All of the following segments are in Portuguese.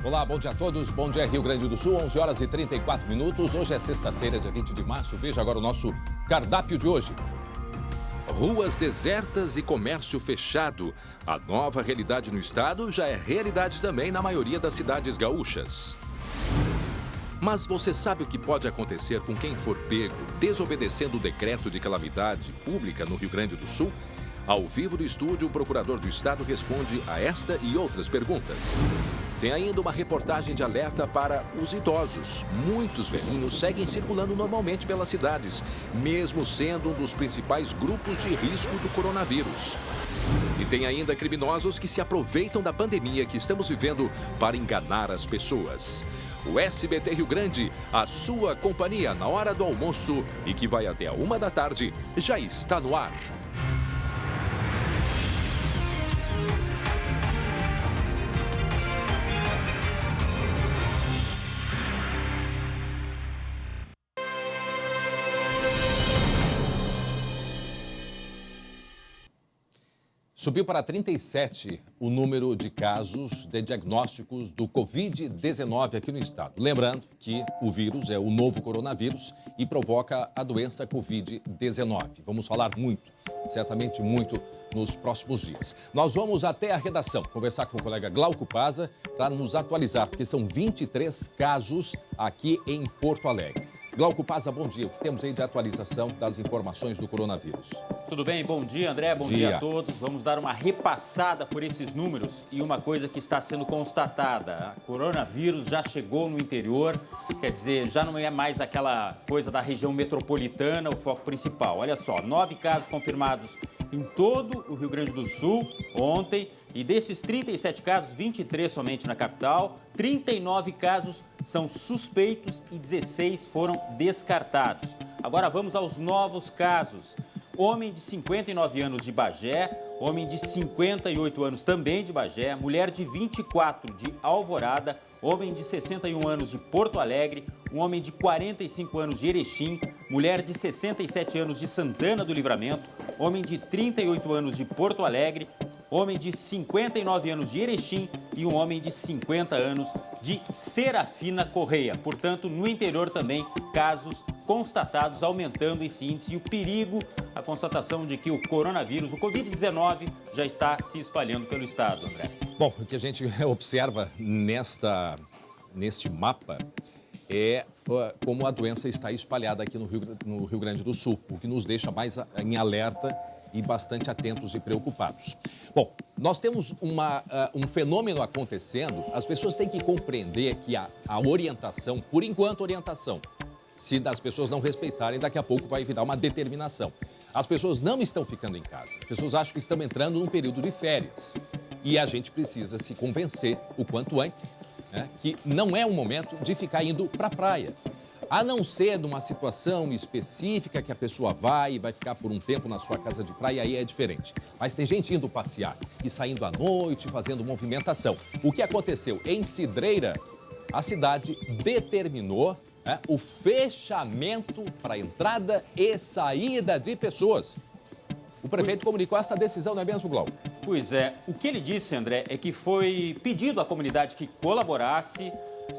Olá, bom dia a todos. Bom dia, Rio Grande do Sul, 11 horas e 34 minutos. Hoje é sexta-feira, dia 20 de março. Veja agora o nosso cardápio de hoje. Ruas desertas e comércio fechado. A nova realidade no estado já é realidade também na maioria das cidades gaúchas. Mas você sabe o que pode acontecer com quem for pego desobedecendo o decreto de calamidade pública no Rio Grande do Sul? Ao vivo do estúdio, o procurador do estado responde a esta e outras perguntas. Tem ainda uma reportagem de alerta para os idosos. Muitos velhinhos seguem circulando normalmente pelas cidades, mesmo sendo um dos principais grupos de risco do coronavírus. E tem ainda criminosos que se aproveitam da pandemia que estamos vivendo para enganar as pessoas. O SBT Rio Grande, a sua companhia na hora do almoço e que vai até a 1 da tarde, já está no ar. Subiu para 37 o número de casos de diagnósticos do Covid-19 aqui no estado. Lembrando que o vírus é o novo coronavírus e provoca a doença Covid-19. Vamos falar muito, certamente muito, nos próximos dias. Nós vamos até a redação conversar com o colega Glauco Pazza para nos atualizar, porque são 23 casos aqui em Porto Alegre. Glauco Pazza, bom dia. O que temos aí de atualização das informações do coronavírus? Tudo bem? Bom dia, André. Bom dia a todos. Vamos dar uma repassada por esses números e uma coisa que está sendo constatada. O coronavírus já chegou no interior, quer dizer, já não é mais aquela coisa da região metropolitana, o foco principal. Olha só, 9 casos confirmados em todo o Rio Grande do Sul ontem. E desses 37 casos, 23 somente na capital, 39 casos são suspeitos e 16 foram descartados. Agora vamos aos novos casos. Homem de 59 anos de Bagé, homem de 58 anos também de Bagé, mulher de 24 de Alvorada, homem de 61 anos de Porto Alegre, um homem de 45 anos de Erechim, mulher de 67 anos de Santana do Livramento, homem de 38 anos de Porto Alegre, homem de 59 anos de Erechim e um homem de 50 anos de Serafina Correia. Portanto, no interior também, casos constatados, aumentando esse índice e o perigo, a constatação de que o coronavírus, o Covid-19, já está se espalhando pelo estado, André. Bom, o que a gente observa neste mapa é como a doença está espalhada aqui no Rio Grande do Sul, o que nos deixa mais em alerta e bastante atentos e preocupados. Bom, nós temos um fenômeno acontecendo, as pessoas têm que compreender que a orientação, por enquanto orientação, se as pessoas não respeitarem, daqui a pouco vai virar uma determinação. As pessoas não estão ficando em casa, as pessoas acham que estão entrando num período de férias. E a gente precisa se convencer o quanto antes, né, que não é um momento de ficar indo para a praia. A não ser numa situação específica que a pessoa vai ficar por um tempo na sua casa de praia, aí é diferente. Mas tem gente indo passear e saindo à noite, fazendo movimentação. O que aconteceu? Em Cidreira, a cidade determinou o fechamento para entrada e saída de pessoas. O prefeito comunicou essa decisão, não é mesmo, Glauco? Pois é. O que ele disse, André, é que foi pedido à comunidade que colaborasse.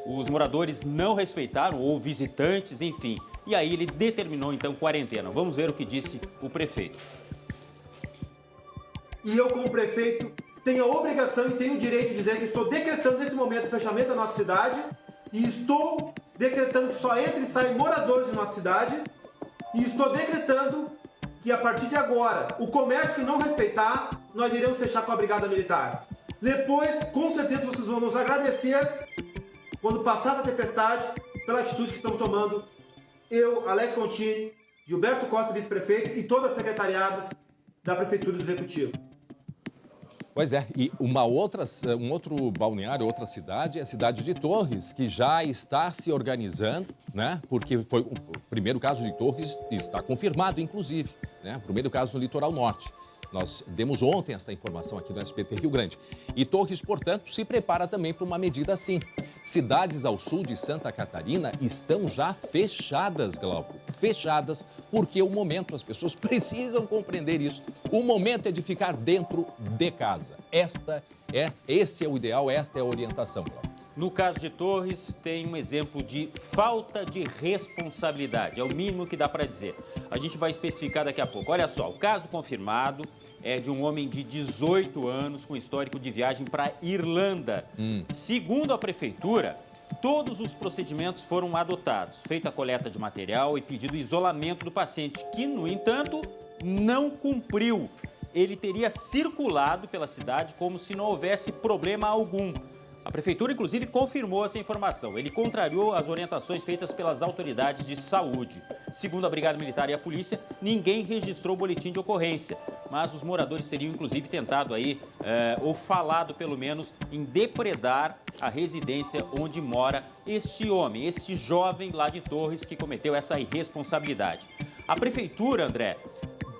Os moradores não respeitaram, ou visitantes, enfim. E aí ele determinou, então, quarentena. Vamos ver o que disse o prefeito. E eu, como prefeito, tenho a obrigação e tenho o direito de dizer que estou decretando nesse momento o fechamento da nossa cidade e estou decretando que só entre e saem moradores de nossa cidade e estou decretando que, a partir de agora, o comércio que não respeitar, nós iremos fechar com a Brigada Militar. Depois, com certeza, vocês vão nos agradecer quando passar essa tempestade, pela atitude que estamos tomando, eu, Alex Contini, Gilberto Costa, vice-prefeito, e todas as secretariadas da Prefeitura do Executivo. Pois é, e um outro balneário, outra cidade, é a cidade de Torres, que já está se organizando, né? Porque foi o primeiro caso de Torres, está confirmado, inclusive, né? O primeiro caso no litoral norte. Nós demos ontem essa informação aqui no SBT Rio Grande. E Torres, portanto, se prepara também para uma medida assim. Cidades ao sul de Santa Catarina estão já fechadas, Glauco. Fechadas, porque o momento, as pessoas precisam compreender isso. O momento é de ficar dentro de casa. Esse é o ideal, esta é a orientação, Glauco. No caso de Torres, tem um exemplo de falta de responsabilidade. É o mínimo que dá para dizer. A gente vai especificar daqui a pouco. Olha só, o caso confirmado é de um homem de 18 anos com histórico de viagem para Irlanda. Segundo a prefeitura, todos os procedimentos foram adotados. Feita a coleta de material e pedido o isolamento do paciente, que, no entanto, não cumpriu. Ele teria circulado pela cidade como se não houvesse problema algum. A prefeitura, inclusive, confirmou essa informação. Ele contrariou as orientações feitas pelas autoridades de saúde. Segundo a Brigada Militar e a polícia, ninguém registrou o boletim de ocorrência. Mas os moradores teriam, inclusive, tentado aí, ou falado, pelo menos, em depredar a residência onde mora este homem, este jovem lá de Torres que cometeu essa irresponsabilidade. A prefeitura, André,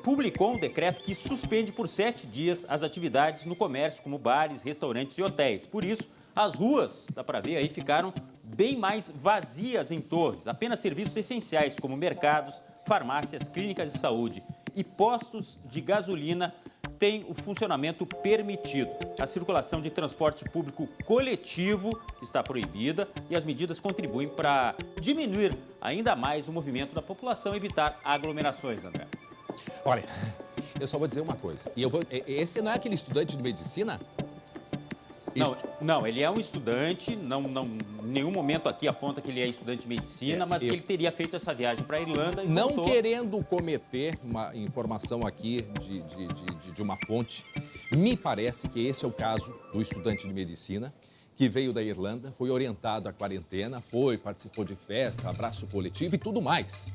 publicou um decreto que suspende por 7 dias as atividades no comércio, como bares, restaurantes e hotéis. Por isso, as ruas, dá para ver aí, ficaram bem mais vazias em Torres. Apenas serviços essenciais, como mercados, farmácias, clínicas de saúde e postos de gasolina têm o funcionamento permitido. A circulação de transporte público coletivo está proibida e as medidas contribuem para diminuir ainda mais o movimento da população e evitar aglomerações, André. Olha, eu só vou dizer uma coisa. Esse não é aquele estudante de medicina? Não, ele é um estudante, em nenhum momento aqui aponta que ele é estudante de medicina, mas que ele teria feito essa viagem para a Irlanda e não voltou. Querendo cometer uma informação aqui de uma fonte, me parece que esse é o caso do estudante de medicina que veio da Irlanda, foi orientado à quarentena, participou de festa, abraço coletivo e tudo mais.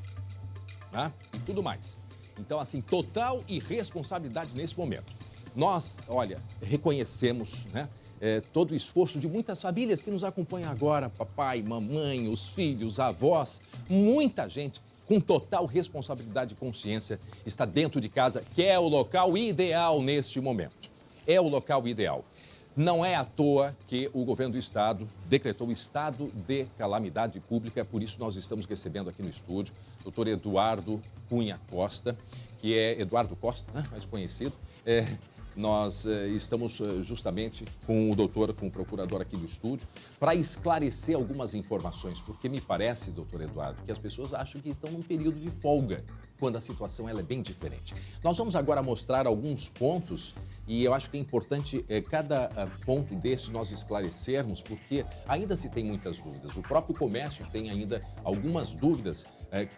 Né? E tudo mais. Então, assim, total irresponsabilidade nesse momento. Nós, olha, reconhecemos, né? Todo o esforço de muitas famílias que nos acompanham agora, papai, mamãe, os filhos, avós, muita gente com total responsabilidade e consciência está dentro de casa, que é o local ideal neste momento. É o local ideal. Não é à toa que o governo do estado decretou o estado de calamidade pública, por isso nós estamos recebendo aqui no estúdio o doutor Eduardo Cunha Costa, que é Eduardo Costa, né, mais conhecido. Nós estamos justamente com o procurador aqui do estúdio, para esclarecer algumas informações, porque me parece, doutor Eduardo, que as pessoas acham que estão num período de folga, quando a situação ela é bem diferente. Nós vamos agora mostrar alguns pontos e eu acho que é importante cada ponto desse nós esclarecermos, porque ainda se tem muitas dúvidas. O próprio comércio tem ainda algumas dúvidas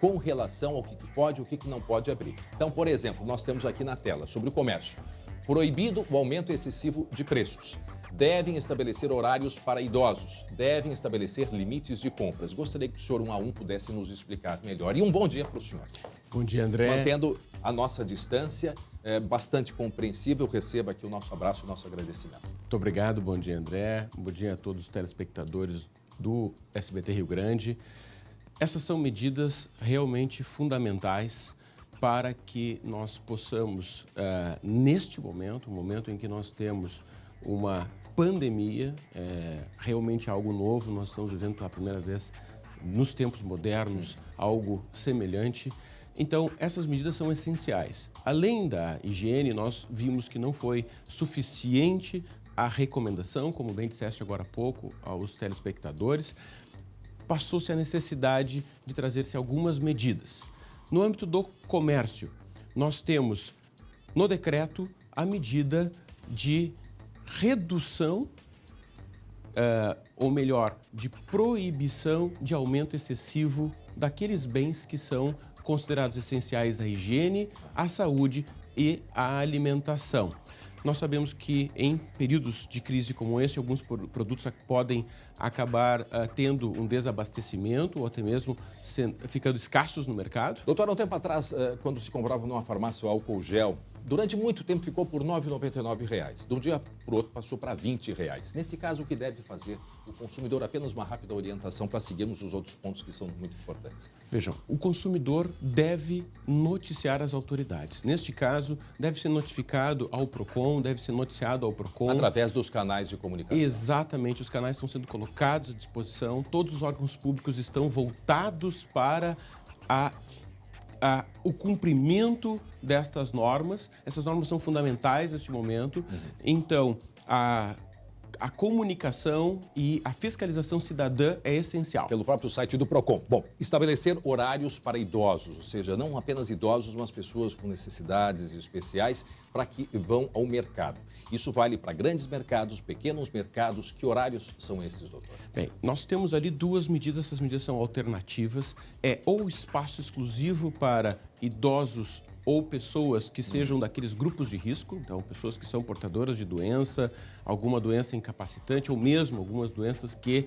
com relação ao que pode e o que não pode abrir. Então, por exemplo, nós temos aqui na tela sobre o comércio. Proibido o aumento excessivo de preços. Devem estabelecer horários para idosos. Devem estabelecer limites de compras. Gostaria que o senhor, 1 a 1, pudesse nos explicar melhor. E um bom dia para o senhor. Bom dia, André. Mantendo a nossa distância, bastante compreensível, receba aqui o nosso abraço e o nosso agradecimento. Muito obrigado, bom dia, André. Bom dia a todos os telespectadores do SBT Rio Grande. Essas são medidas realmente fundamentais para que nós possamos, neste momento, um momento em que nós temos uma pandemia, realmente algo novo, nós estamos vivendo pela primeira vez nos tempos modernos algo semelhante. Então, essas medidas são essenciais. Além da higiene, nós vimos que não foi suficiente a recomendação, como bem disseste agora há pouco aos telespectadores, passou-se a necessidade de trazer-se algumas medidas. No âmbito do comércio, nós temos no decreto a medida de redução, ou melhor, de proibição de aumento excessivo daqueles bens que são considerados essenciais à higiene, à saúde e à alimentação. Nós sabemos que em períodos de crise como esse, alguns produtos podem acabar tendo um desabastecimento ou até mesmo ficando escassos no mercado. Doutor, há um tempo atrás, quando se comprava numa farmácia o álcool gel, durante muito tempo ficou por R$ 9,99. De um dia para o outro passou para R$ 20. Nesse caso, o que deve fazer o consumidor? Apenas uma rápida orientação para seguirmos os outros pontos que são muito importantes. Vejam, o consumidor deve noticiar as autoridades. Neste caso, deve ser notificado ao PROCON, deve ser noticiado ao PROCON. Através dos canais de comunicação. Exatamente, os canais estão sendo colocados à disposição, todos os órgãos públicos estão voltados para o cumprimento destas normas. Essas normas são fundamentais neste momento. Então, a comunicação e a fiscalização cidadã é essencial. Pelo próprio site do PROCON. Bom, estabelecer horários para idosos, ou seja, não apenas idosos, mas pessoas com necessidades especiais para que vão ao mercado. Isso vale para grandes mercados, pequenos mercados. Que horários são esses, doutor? Bem, nós temos ali duas medidas, essas medidas são alternativas. É ou espaço exclusivo para idosos ou pessoas que sejam daqueles grupos de risco, então pessoas que são portadoras de doença, alguma doença incapacitante ou mesmo algumas doenças que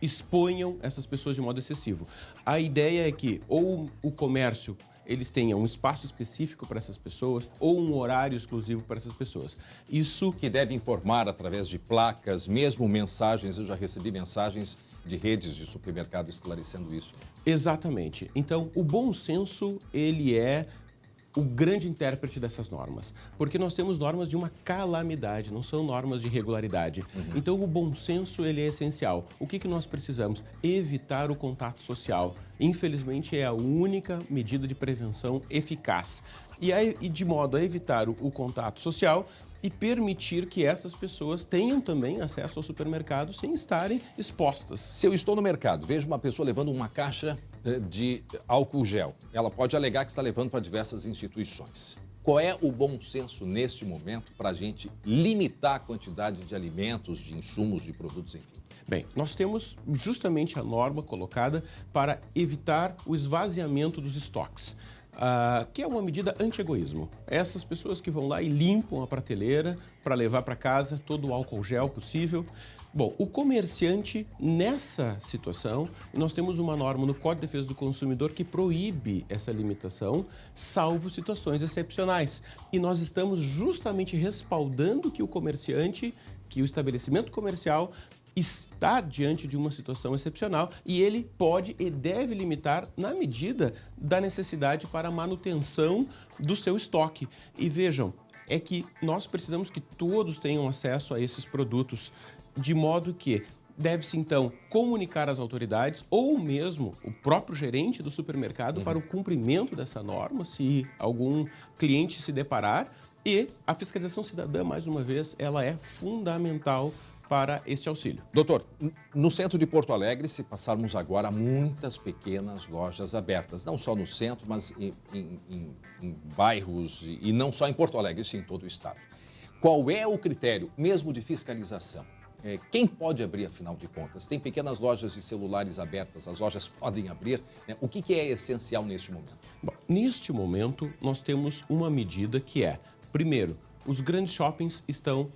exponham essas pessoas de modo excessivo. A ideia é que ou o comércio eles tenham um espaço específico para essas pessoas ou um horário exclusivo para essas pessoas. Isso que deve informar através de placas, mesmo mensagens. Eu já recebi mensagens de redes de supermercado esclarecendo isso. Exatamente. Então, o bom senso, ele é o grande intérprete dessas normas, porque nós temos normas de uma calamidade, não são normas de regularidade. Então, o bom senso, ele é essencial. O que nós precisamos? Evitar o contato social. Infelizmente, é a única medida de prevenção eficaz. E de modo a evitar o contato social e permitir que essas pessoas tenham também acesso ao supermercado sem estarem expostas. Se eu estou no mercado, vejo uma pessoa levando uma caixa de álcool gel, ela pode alegar que está levando para diversas instituições. Qual é o bom senso neste momento para a gente limitar a quantidade de alimentos, de insumos, de produtos, enfim? Bem, nós temos justamente a norma colocada para evitar o esvaziamento dos estoques. Que é uma medida anti-egoísmo. Essas pessoas que vão lá e limpam a prateleira para levar para casa todo o álcool gel possível. Bom, o comerciante, nessa situação, nós temos uma norma no Código de Defesa do Consumidor que proíbe essa limitação, salvo situações excepcionais. E nós estamos justamente respaldando que o comerciante, que o estabelecimento comercial está diante de uma situação excepcional e ele pode e deve limitar na medida da necessidade para a manutenção do seu estoque. E vejam, é que nós precisamos que todos tenham acesso a esses produtos, de modo que deve-se, então, comunicar às autoridades ou mesmo o próprio gerente do supermercado para o cumprimento dessa norma, se algum cliente se deparar. E a fiscalização cidadã, mais uma vez, ela é fundamental para este auxílio. Doutor, no centro de Porto Alegre, se passarmos agora, muitas pequenas lojas abertas, não só no centro, mas em bairros e não só em Porto Alegre, isso em todo o estado. Qual é o critério mesmo de fiscalização? Quem pode abrir, afinal de contas? Tem pequenas lojas de celulares abertas, as lojas podem abrir, né? O que é essencial neste momento? Bom, neste momento, nós temos uma medida que é, primeiro, os grandes shoppings estão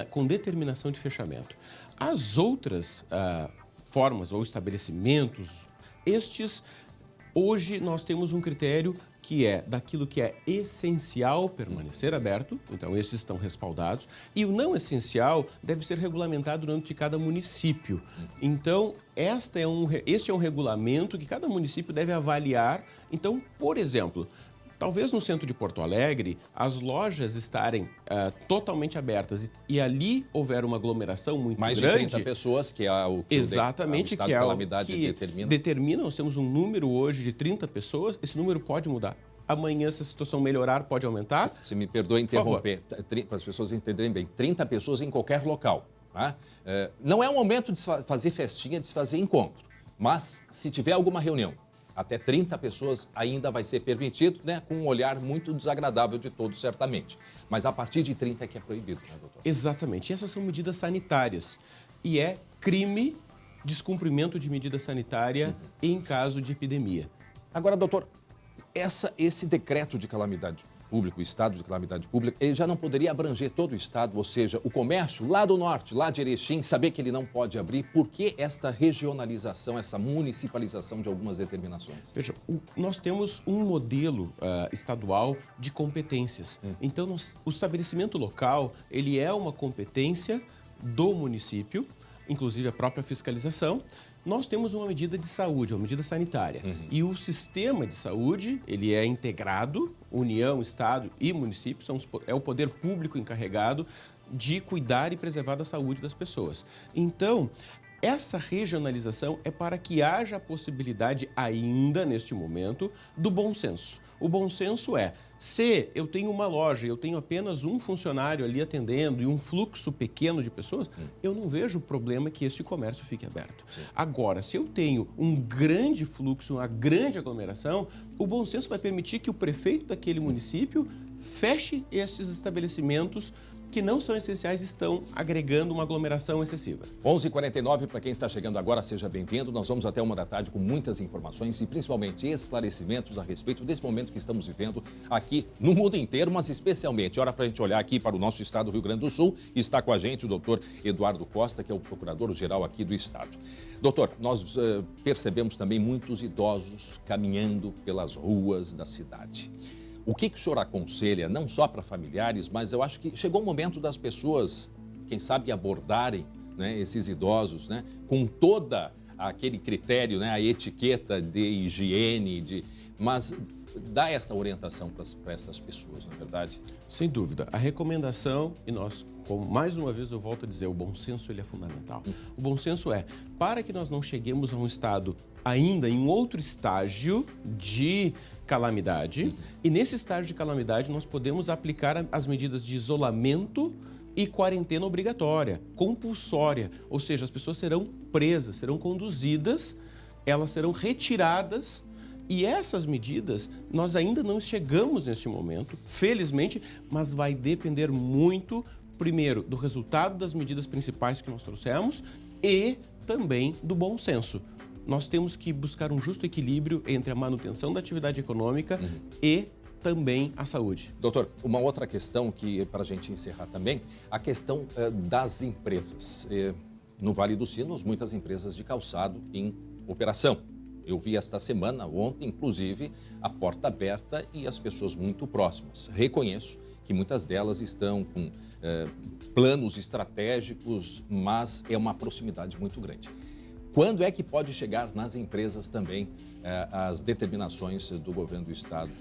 com determinação de fechamento. As outras formas ou estabelecimentos, hoje nós temos um critério que é daquilo que é essencial permanecer aberto, então esses estão respaldados, e o não essencial deve ser regulamentado dentro de cada município. Então, este é um regulamento que cada município deve avaliar. Então, por exemplo, talvez no centro de Porto Alegre, as lojas estarem totalmente abertas e ali houver uma aglomeração muito grande. Mais de 30 pessoas, que é o que exatamente, o estado de calamidade determina. Nós temos um número hoje de 30 pessoas, esse número pode mudar. Amanhã, se a situação melhorar, pode aumentar. Se me perdoe interromper, para as pessoas entenderem bem, 30 pessoas em qualquer local. Tá? Não é um momento de fazer festinha, de se fazer encontro, mas se tiver alguma reunião, até 30 pessoas ainda vai ser permitido, né? Com um olhar muito desagradável de todos, certamente. Mas a partir de 30 é que é proibido, né, doutor? Exatamente. Essas são medidas sanitárias. E é crime descumprimento de medida sanitária em caso de epidemia. Agora, doutor, esse decreto de calamidade pública, o estado de calamidade pública, ele já não poderia abranger todo o estado, ou seja, o comércio lá do norte, lá de Erechim, saber que ele não pode abrir. Por que esta regionalização, essa municipalização de algumas determinações? Veja, nós temos um modelo estadual de competências. Então, o estabelecimento local, ele é uma competência do município, inclusive a própria fiscalização. Nós temos uma medida de saúde, uma medida sanitária. E o sistema de saúde, ele é integrado, União, Estado e município, é o poder público encarregado de cuidar e preservar da saúde das pessoas. Então, Essa regionalização é para que haja a possibilidade ainda, neste momento, do bom senso. O bom senso é, se eu tenho uma loja e eu tenho apenas um funcionário ali atendendo e um fluxo pequeno de pessoas, eu não vejo problema que este comércio fique aberto. Sim. Agora, se eu tenho um grande fluxo, uma grande aglomeração, o bom senso vai permitir que o prefeito daquele município feche esses estabelecimentos que não são essenciais, estão agregando uma aglomeração excessiva. 11h49, para quem está chegando agora, seja bem-vindo. Nós vamos até 1 da tarde com muitas informações e principalmente esclarecimentos a respeito desse momento que estamos vivendo aqui no mundo inteiro, mas especialmente, hora para a gente olhar aqui para o nosso estado do Rio Grande do Sul. Está com a gente o doutor Eduardo Costa, que é o procurador-geral aqui do estado. Doutor, nós percebemos também muitos idosos caminhando pelas ruas da cidade. O que o senhor aconselha, não só para familiares, mas eu acho que chegou o momento das pessoas, quem sabe, abordarem, né, esses idosos, né, com toda aquele critério, né, a etiqueta de higiene, mas dá essa orientação para essas pessoas, não é verdade? Sem dúvida. A recomendação, e nós, como mais uma vez eu volto a dizer, o bom senso ele é fundamental. O bom senso é, para que nós não cheguemos a um estado ainda em outro estágio de calamidade, e nesse estágio de calamidade nós podemos aplicar as medidas de isolamento e quarentena obrigatória, compulsória, ou seja, as pessoas serão presas, serão conduzidas, elas serão retiradas. E essas medidas, nós ainda não chegamos neste momento, felizmente, mas vai depender muito, primeiro, do resultado das medidas principais que nós trouxemos e também do bom senso. Nós temos que buscar um justo equilíbrio entre a manutenção da atividade econômica e também a saúde. Doutor, uma outra questão que, para a gente encerrar também, a questão das empresas. No Vale dos Sinos, muitas empresas de calçado em operação. Eu vi esta semana, ontem, inclusive, a porta aberta e as pessoas muito próximas. Reconheço que muitas delas estão com planos estratégicos, mas é uma proximidade muito grande. Quando é que pode chegar nas empresas também as determinações do governo do estado?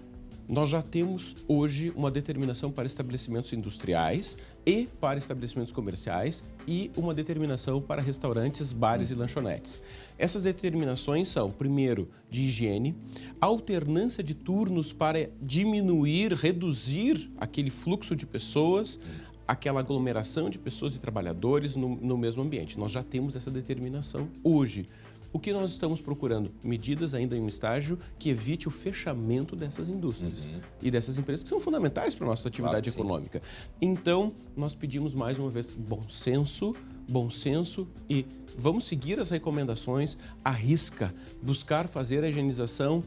Nós já temos hoje uma determinação para estabelecimentos industriais e para estabelecimentos comerciais e uma determinação para restaurantes, bares e lanchonetes. Essas determinações são, primeiro, de higiene, alternância de turnos para diminuir, reduzir aquele fluxo de pessoas, aquela aglomeração de pessoas e trabalhadores no mesmo ambiente. Nós já temos essa determinação hoje. O que nós estamos procurando? Medidas ainda em um estágio que evite o fechamento dessas indústrias e dessas empresas que são fundamentais para a nossa atividade econômica. Então, nós pedimos mais uma vez bom senso e vamos seguir as recomendações à risca, buscar fazer a higienização.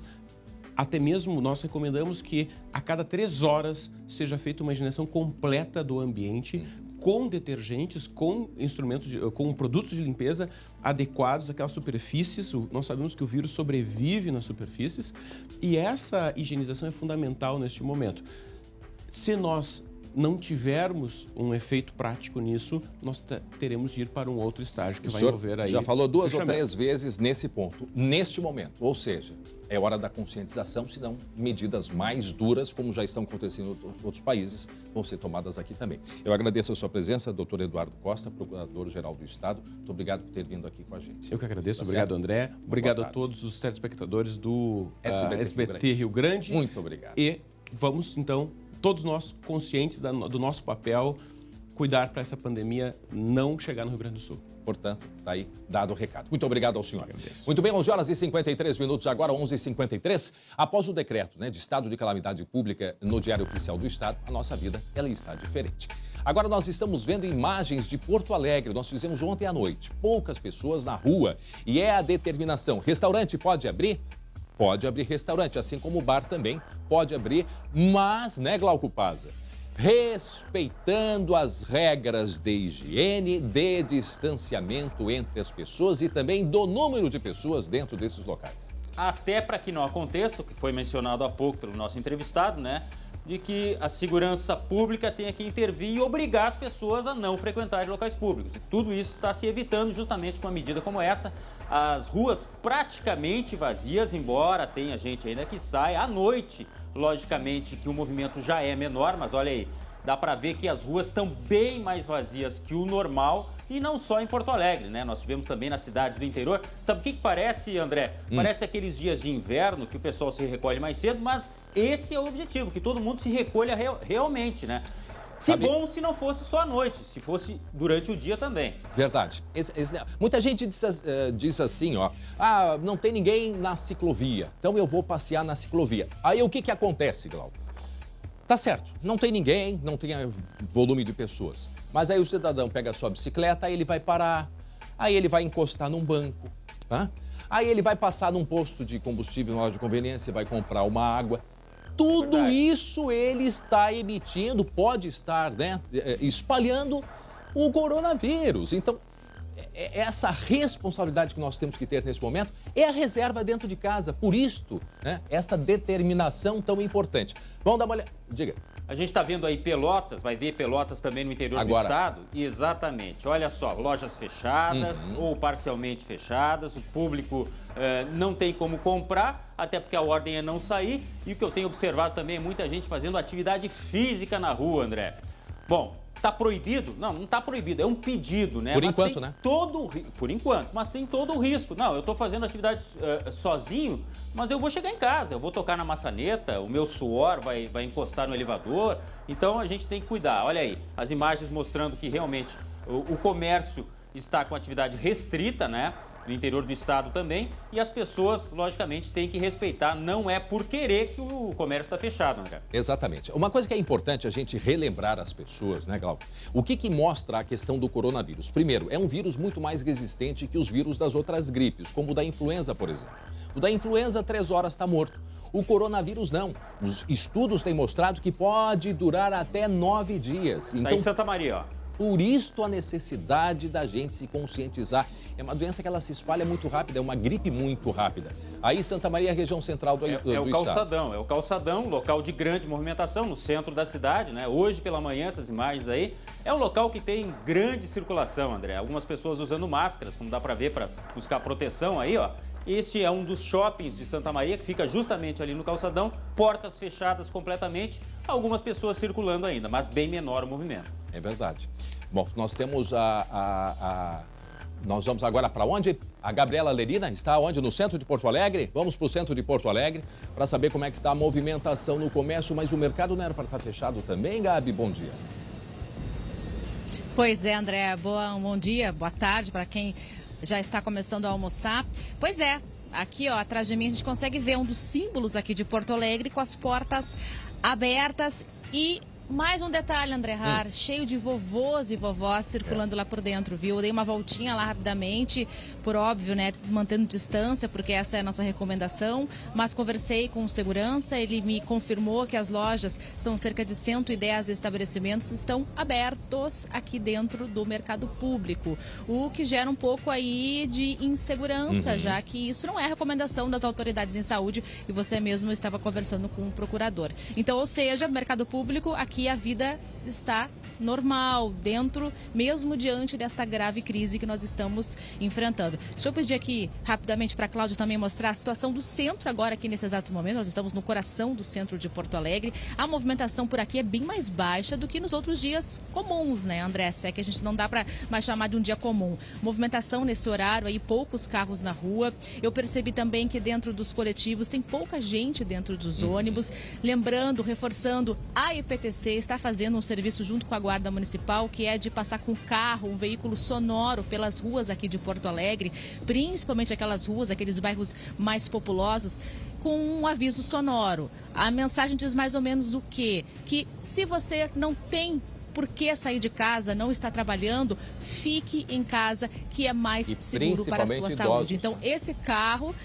Até mesmo nós recomendamos que a cada 3 horas seja feita uma higienização completa do ambiente com detergentes, com instrumentos, com produtos de limpeza adequados àquelas superfícies. Nós sabemos que o vírus sobrevive nas superfícies e essa higienização é fundamental neste momento. Se nós não tivermos um efeito prático nisso, nós teremos de ir para um outro estágio que vai envolver aí. Já falou 2 ou 3 vezes nesse ponto, neste momento, ou seja, é hora da conscientização, senão medidas mais duras, como já estão acontecendo em outros países, vão ser tomadas aqui também. Eu agradeço a sua presença, doutor Eduardo Costa, procurador-geral do Estado. Muito obrigado por ter vindo aqui com a gente. Eu que agradeço. Obrigado, André. Obrigado a todos os telespectadores do SBT Rio Grande. Muito obrigado. E vamos, então, todos nós conscientes do nosso papel, cuidar para essa pandemia não chegar no Rio Grande do Sul. Portanto, está aí dado o recado. Muito obrigado ao senhor. Agradeço. Muito bem, 11h53, agora 11h53. Após o decreto, de estado de calamidade pública no Diário Oficial do Estado, a nossa vida ela está diferente. Agora nós estamos vendo imagens de Porto Alegre. Nós fizemos ontem à noite. Poucas pessoas na rua. E é a determinação. Restaurante pode abrir? Pode abrir restaurante, assim como o bar também pode abrir. Mas, Glauco Paza, respeitando as regras de higiene, de distanciamento entre as pessoas e também do número de pessoas dentro desses locais. Até para que não aconteça, o que foi mencionado há pouco pelo nosso entrevistado, de que a segurança pública tenha que intervir e obrigar as pessoas a não frequentar locais públicos. E tudo isso está se evitando justamente com uma medida como essa. As ruas praticamente vazias, embora tenha gente ainda que sai à noite. Logicamente que o movimento já é menor, mas olha aí, dá para ver que as ruas estão bem mais vazias que o normal. E não só em Porto Alegre, né? Nós tivemos também nas cidades do interior. Sabe o que parece, André? Parece aqueles dias de inverno que o pessoal se recolhe mais cedo, mas esse é o objetivo, que todo mundo se recolha realmente, né? Sabe... bom se não fosse só à noite, se fosse durante o dia também. Verdade. Muita gente diz assim, ó, não tem ninguém na ciclovia, então eu vou passear na ciclovia. Aí o que acontece, Glauco? Tá certo, não tem ninguém, não tem volume de pessoas. Mas aí o cidadão pega a sua bicicleta, aí ele vai parar, aí ele vai encostar num banco, tá? Aí ele vai passar num posto de combustível na hora de conveniência, vai comprar uma água. Tudo isso ele está emitindo, pode estar, né, espalhando o coronavírus. Então, essa responsabilidade que nós temos que ter nesse momento é a reserva dentro de casa. Por isto, né, essa determinação tão importante. Vamos dar uma olhada. Diga. A gente está vendo aí Pelotas, vai ver Pelotas também no interior do estado? Exatamente. Olha só, lojas fechadas ou parcialmente fechadas, o público não tem como comprar, até porque a ordem é não sair. E o que eu tenho observado também é muita gente fazendo atividade física na rua, André. Bom, tá proibido? Não, não tá proibido, é um pedido, né? Por enquanto, né? Por enquanto, mas sem todo o risco. Não, eu tô fazendo atividade sozinho, mas eu vou chegar em casa, eu vou tocar na maçaneta, o meu suor vai encostar no elevador. Então a gente tem que cuidar. Olha aí, as imagens mostrando que realmente o comércio está com atividade restrita, né? No interior do estado também, e as pessoas, logicamente, têm que respeitar, não é por querer que o comércio está fechado, né, cara? Exatamente. Uma coisa que é importante a gente relembrar às pessoas, né, Glauco? O que mostra a questão do coronavírus? Primeiro, é um vírus muito mais resistente que os vírus das outras gripes, como o da influenza, por exemplo. O da influenza, 3 horas está morto. O coronavírus não. Os estudos têm mostrado que pode durar até 9 dias. Então, tá em Santa Maria, ó. Por isso a necessidade da gente se conscientizar. É uma doença que ela se espalha muito rápido, é uma gripe muito rápida. Aí Santa Maria é a região central do estado. É o calçadão, local de grande movimentação no centro da cidade, né? Hoje pela manhã, essas imagens aí, é um local que tem grande circulação, André. Algumas pessoas usando máscaras, como dá para ver, para buscar proteção aí, ó. Este é um dos shoppings de Santa Maria, que fica justamente ali no calçadão, portas fechadas completamente, algumas pessoas circulando ainda, mas bem menor o movimento. É verdade. Bom, nós temos nós vamos agora para onde? A Gabriela Lerina está onde? No centro de Porto Alegre? Vamos para o centro de Porto Alegre para saber como é que está a movimentação no comércio, mas o mercado não era para estar fechado também, Gabi? Bom dia. Pois é, André, bom dia, boa tarde para quem já está começando a almoçar. Pois é, aqui ó, atrás de mim a gente consegue ver um dos símbolos aqui de Porto Alegre com as portas abertas e mais um detalhe, André Har, cheio de vovôs e vovós circulando lá por dentro, viu? Eu dei uma voltinha lá rapidamente, por óbvio, né, mantendo distância, porque essa é a nossa recomendação, mas conversei com o segurança, ele me confirmou que as lojas, são cerca de 110 estabelecimentos, estão abertos aqui dentro do mercado público, o que gera um pouco aí de insegurança, já que isso não é recomendação das autoridades em saúde e você mesmo estava conversando com o procurador. Então, ou seja, mercado público, aqui a vida está normal, dentro, mesmo diante desta grave crise que nós estamos enfrentando. Deixa eu pedir aqui rapidamente para a Cláudia também mostrar a situação do centro agora aqui nesse exato momento. Nós estamos no coração do centro de Porto Alegre. A movimentação por aqui é bem mais baixa do que nos outros dias comuns, né, André? Se é que a gente não dá para mais chamar de um dia comum. Movimentação nesse horário aí, poucos carros na rua. Eu percebi também que dentro dos coletivos tem pouca gente dentro dos ônibus. Lembrando, reforçando, a IPTC está fazendo um serviço junto com a Guarda Municipal, que é de passar com carro, um veículo sonoro pelas ruas aqui de Porto Alegre, principalmente aquelas ruas, aqueles bairros mais populosos, com um aviso sonoro. A mensagem diz mais ou menos o quê? Que se você não tem por que sair de casa, não está trabalhando, fique em casa, que é mais seguro para a sua saúde. Então, esse carro,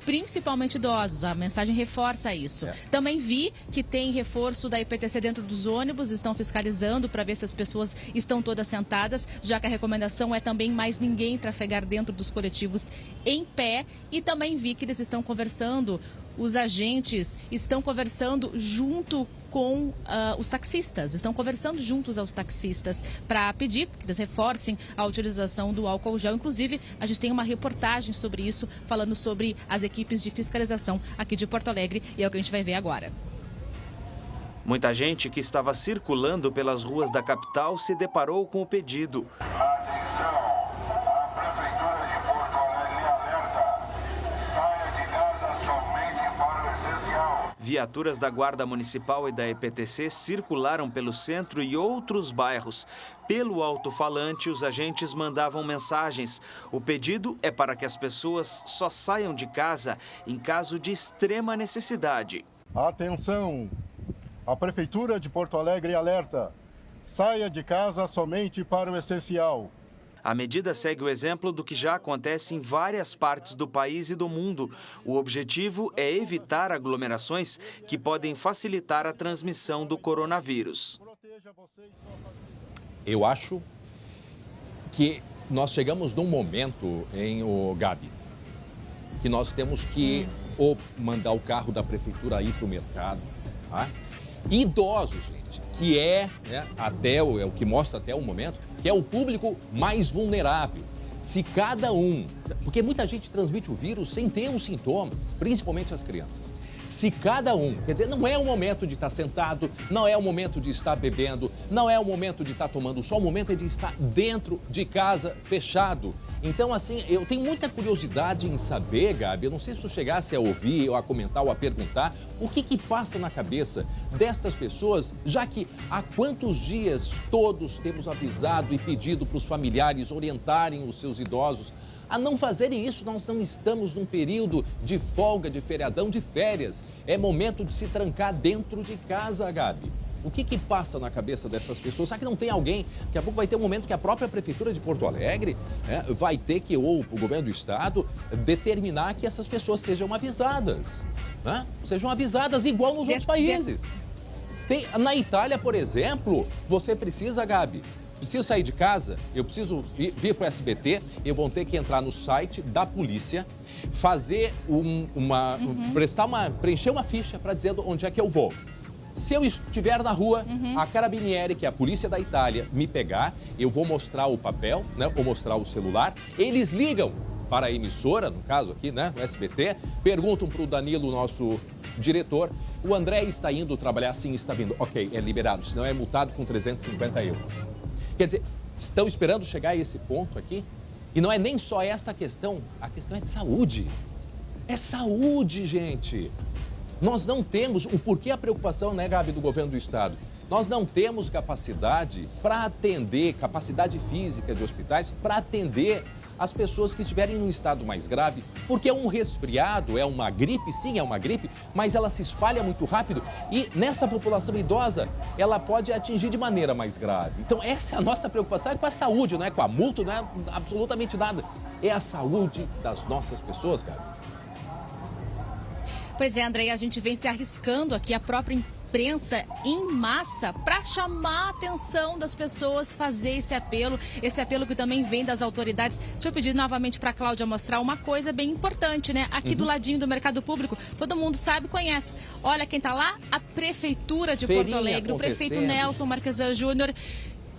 principalmente idosos, a mensagem reforça isso. Também vi que tem reforço da IPTC dentro dos ônibus, estão fiscalizando para ver se as pessoas estão todas sentadas, já que a recomendação é também mais ninguém trafegar dentro dos coletivos em pé. E também vi que eles estão conversando, os agentes estão conversando junto com os taxistas, estão conversando juntos aos taxistas para pedir que eles reforcem a utilização do álcool gel. Inclusive, a gente tem uma reportagem sobre isso, falando sobre as equipes de fiscalização aqui de Porto Alegre, e é o que a gente vai ver agora. Muita gente que estava circulando pelas ruas da capital se deparou com o pedido. Atenção, a Prefeitura de Porto Alegre alerta. Saia de casa somente para o essencial. Viaturas da Guarda Municipal e da EPTC circularam pelo centro e outros bairros. Pelo alto-falante, os agentes mandavam mensagens. O pedido é para que as pessoas só saiam de casa em caso de extrema necessidade. Atenção, a Prefeitura de Porto Alegre alerta. Saia de casa somente para o essencial. A medida segue o exemplo do que já acontece em várias partes do país e do mundo. O objetivo é evitar aglomerações que podem facilitar a transmissão do coronavírus. Eu acho que nós chegamos num momento, Gabi, que nós temos que ou mandar o carro da prefeitura ir para o mercado, tá? Idosos, gente, que até o que mostra até o momento, que é o público mais vulnerável. Se cada um, porque muita gente transmite o vírus sem ter os sintomas, principalmente as crianças. Se cada um, quer dizer, não é o momento de estar sentado, não é o momento de estar bebendo, não é o momento de estar tomando sol, o momento é de estar dentro de casa, fechado. Então, assim, eu tenho muita curiosidade em saber, Gabi, eu não sei se tu chegasse a ouvir, ou a comentar, ou a perguntar, o que passa na cabeça destas pessoas, já que há quantos dias todos temos avisado e pedido para os familiares orientarem os seus idosos a não fazerem isso. Nós não estamos num período de folga, de feriadão, de férias. É momento de se trancar dentro de casa, Gabi. O que passa na cabeça dessas pessoas? Será que não tem alguém? Daqui a pouco vai ter um momento que a própria Prefeitura de Porto Alegre vai ter que, ou o governo do estado, determinar que essas pessoas sejam avisadas. Né? Sejam avisadas igual nos outros países. Na Itália, por exemplo, você precisa, Gabi, preciso sair de casa, eu preciso vir para o SBT, eu vou ter que entrar no site da polícia, fazer preencher uma ficha para dizer onde é que eu vou. Se eu estiver na rua, a Carabinieri, que é a polícia da Itália, me pegar, eu vou mostrar o papel, né, vou mostrar o celular, eles ligam para a emissora, no caso aqui, né, o SBT, perguntam para o Danilo, nosso diretor, o André está indo trabalhar? Sim, está vindo. Ok, é liberado, senão é multado com 350 euros. Quer dizer, estão esperando chegar a esse ponto aqui? E não é nem só esta questão, a questão é de saúde. É saúde, gente. Nós não temos, o porquê a preocupação, né, Gabi, do governo do estado? Nós não temos capacidade para atender, capacidade física de hospitais para atender as pessoas que estiverem num estado mais grave, porque é um resfriado, é uma gripe, sim, é uma gripe, mas ela se espalha muito rápido e nessa população idosa, ela pode atingir de maneira mais grave. Então essa é a nossa preocupação, é com a saúde, não é com a multa, não é absolutamente nada. É a saúde das nossas pessoas, Gabi. Pois é, André, a gente vem se arriscando aqui, a própria imprensa em massa, para chamar a atenção das pessoas, fazer esse apelo que também vem das autoridades. Deixa eu pedir novamente para a Cláudia mostrar uma coisa bem importante, né? Aqui do ladinho do Mercado Público, todo mundo sabe, conhece. Olha quem está lá, a Prefeitura de Porto Alegre, o prefeito Nelson Marquesan Júnior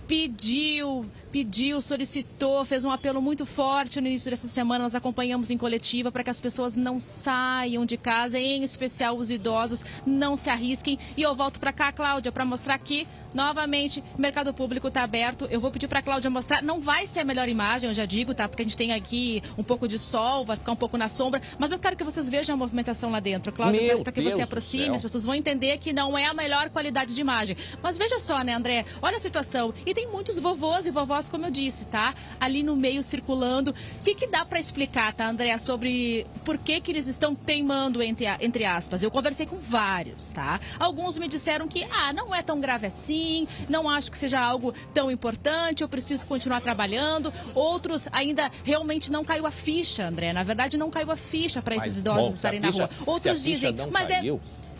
pediu, solicitou, fez um apelo muito forte no início dessa semana. Nós acompanhamos em coletiva para que as pessoas não saiam de casa, em especial os idosos, não se arrisquem. E eu volto para cá, Cláudia, para mostrar aqui, novamente, o Mercado Público está aberto. Eu vou pedir para a Cláudia mostrar, não vai ser a melhor imagem, eu já digo, tá? Porque a gente tem aqui um pouco de sol, vai ficar um pouco na sombra, mas eu quero que vocês vejam a movimentação lá dentro. Cláudia, peço para que você aproxime, as pessoas vão entender que não é a melhor qualidade de imagem. Mas veja só, né, André? Olha a situação. E tem muitos vovôs e vovós, como eu disse, tá? Ali no meio circulando. O que dá para explicar, tá, André, sobre por que eles estão teimando, entre aspas? Eu conversei com vários, tá? Alguns me disseram que, não é tão grave assim, não acho que seja algo tão importante, eu preciso continuar trabalhando. Outros ainda realmente não caiu a ficha, André. Na verdade, não caiu a ficha para esses idosos estarem na rua. Outros dizem,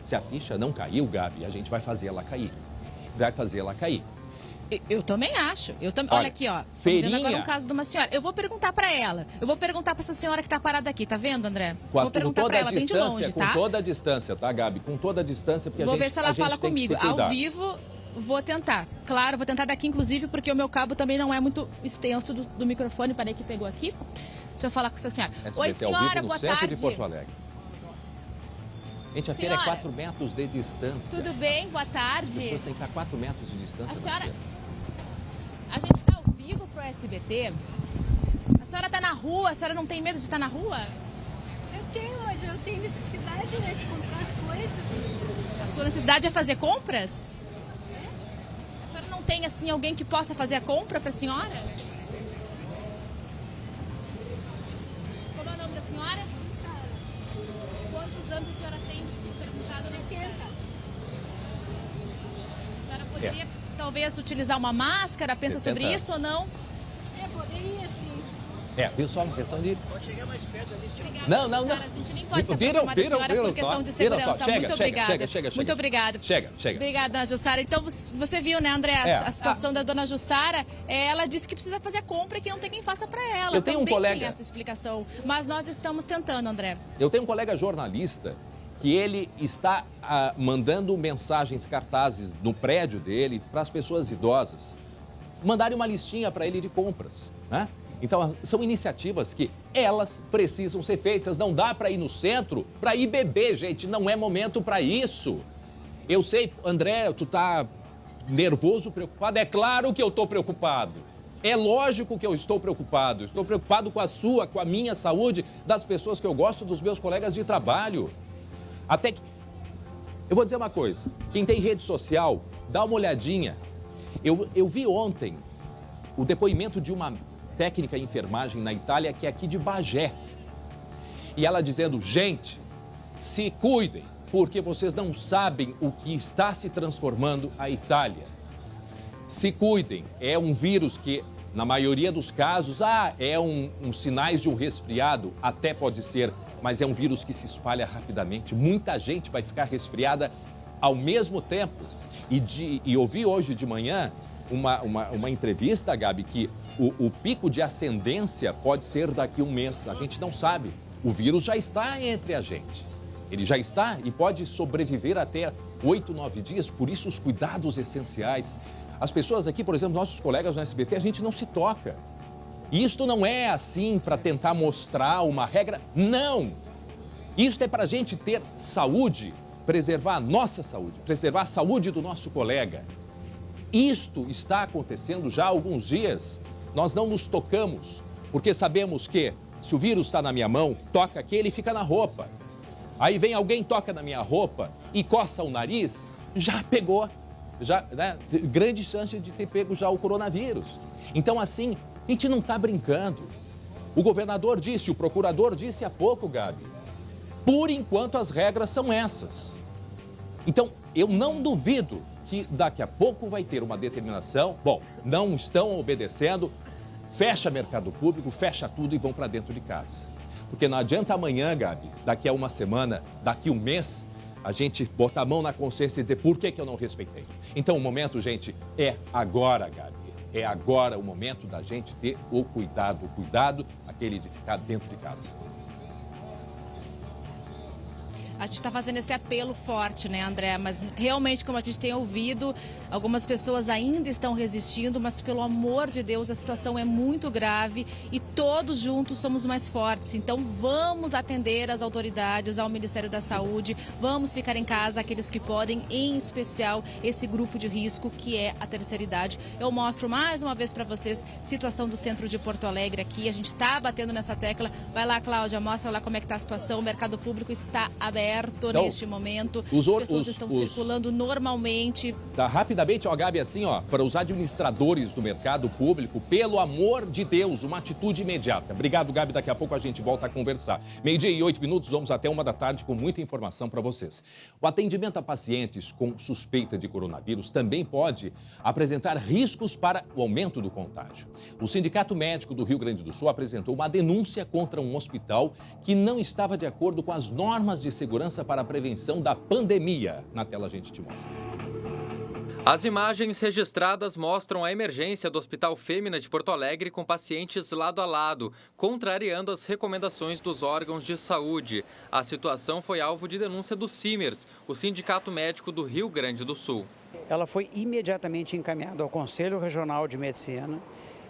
se a ficha não caiu, Gabi, a gente vai fazer ela cair. Vai fazer ela cair. Eu também acho. Olha aqui, ó. Feirinha. Vendo agora um caso de uma senhora. Eu vou perguntar para ela. Eu vou perguntar para essa senhora que tá parada aqui, tá vendo, André? Vou perguntar para ela bem de longe, tá? Com toda a distância, tá, Gabi? Com toda a distância, porque vou ver se ela fala comigo. Ao vivo, vou tentar. Claro, vou tentar daqui, inclusive, porque o meu cabo também não é muito extenso do microfone. Parei que pegou aqui. Deixa eu falar com essa senhora. SBT Oi, senhora, ao vivo no boa centro tarde. de Porto Alegre. Gente, a feira é 4 metros de distância. Tudo bem? Boa tarde. As pessoas têm que estar a 4 metros de distância das feiras. A gente está ao vivo pro SBT. A senhora está na rua, a senhora não tem medo de estar na rua? Eu tenho, mas eu tenho necessidade, né, de comprar as coisas. A sua necessidade é fazer compras? A senhora não tem, assim, alguém que possa fazer a compra para a senhora? Como é o nome da senhora? Jussara. Quantos anos a senhora tem? Perguntado. 70. A senhora poderia, talvez, utilizar uma máscara? Pensa sobre anos. isso ou não? Poderia sim. Viu só uma questão de... Pode chegar mais perto ali. Obrigada, Não. Jussara. A gente nem pode se aproximar da senhora por questão de segurança. Muito obrigada. Chega. Muito obrigada. Chega. Obrigada, dona Jussara. Então, você viu, né, André, a situação da dona Jussara. Ela disse que precisa fazer a compra e que não tem quem faça para ela. Eu tenho um colega... tem essa explicação. Mas nós estamos tentando, André. Eu tenho um colega jornalista que ele está mandando mensagens, cartazes no prédio dele para as pessoas idosas mandarem uma listinha para ele de compras, né? Então, são iniciativas que elas precisam ser feitas. Não dá para ir no centro para ir beber, gente. Não é momento para isso. Eu sei, André, tu tá nervoso, preocupado. É claro que eu estou preocupado. É lógico que eu estou preocupado. Estou preocupado com a sua, com a minha saúde, das pessoas que eu gosto, dos meus colegas de trabalho. Até que... Eu vou dizer uma coisa. Quem tem rede social, dá uma olhadinha. Eu vi ontem o depoimento de uma técnica em enfermagem na Itália, que é aqui de Bagé. E ela dizendo, gente, se cuidem, porque vocês não sabem o que está se transformando a Itália. Se cuidem, é um vírus que, na maioria dos casos, é sinais de um resfriado, até pode ser, mas é um vírus que se espalha rapidamente. Muita gente vai ficar resfriada ao mesmo tempo. E ouvi hoje de manhã uma entrevista, Gabi, que o pico de ascendência pode ser daqui a um mês. A gente não sabe. O vírus já está entre a gente. Ele já está e pode sobreviver até 8, 9 dias. Por isso, os cuidados essenciais. As pessoas aqui, por exemplo, nossos colegas no SBT, a gente não se toca. E isto não é assim para tentar mostrar uma regra. Não! Isto é para a gente ter saúde, preservar a nossa saúde, preservar a saúde do nosso colega. Isto está acontecendo já há alguns dias. Nós não nos tocamos, porque sabemos que se o vírus está na minha mão, toca aqui, ele fica na roupa. Aí vem alguém, toca na minha roupa e coça o nariz, já pegou, né? Grande chance de ter pego já o coronavírus. Então, assim, a gente não está brincando. O governador disse, o procurador disse há pouco, Gabi, por enquanto as regras são essas. Então, eu não duvido que daqui a pouco vai ter uma determinação. Bom, não estão obedecendo, fecha mercado público, fecha tudo e vão para dentro de casa. Porque não adianta amanhã, Gabi, daqui a uma semana, daqui a um mês, a gente botar a mão na consciência e dizer por que eu não respeitei. Então o momento, gente, é agora, Gabi. É agora o momento da gente ter o cuidado, aquele de ficar dentro de casa. A gente está fazendo esse apelo forte, né, André? Mas realmente, como a gente tem ouvido, algumas pessoas ainda estão resistindo, mas pelo amor de Deus, a situação é muito grave e todos juntos somos mais fortes. Então vamos atender as autoridades, ao Ministério da Saúde, vamos ficar em casa, aqueles que podem, em especial esse grupo de risco que é a terceira idade. Eu mostro mais uma vez para vocês situação do centro de Porto Alegre aqui. A gente está batendo nessa tecla. Vai lá, Cláudia, mostra lá como é que está a situação. O mercado público está aberto. Então, neste momento, as pessoas estão circulando normalmente. Tá, rapidamente, ó, Gabi, assim, ó, para os administradores do mercado público, pelo amor de Deus, uma atitude imediata. Obrigado, Gabi, daqui a pouco a gente volta a conversar. 12:08, vamos até 1 da tarde com muita informação para vocês. O atendimento a pacientes com suspeita de coronavírus também pode apresentar riscos para o aumento do contágio. O Sindicato Médico do Rio Grande do Sul apresentou uma denúncia contra um hospital que não estava de acordo com as normas de segurança para a prevenção da pandemia. Na tela a gente te mostra. As imagens registradas mostram a emergência do Hospital Fêmea de Porto Alegre com pacientes lado a lado, contrariando as recomendações dos órgãos de saúde. A situação foi alvo de denúncia do CIMERS, o Sindicato Médico do Rio Grande do Sul. Ela foi imediatamente encaminhada ao Conselho Regional de Medicina,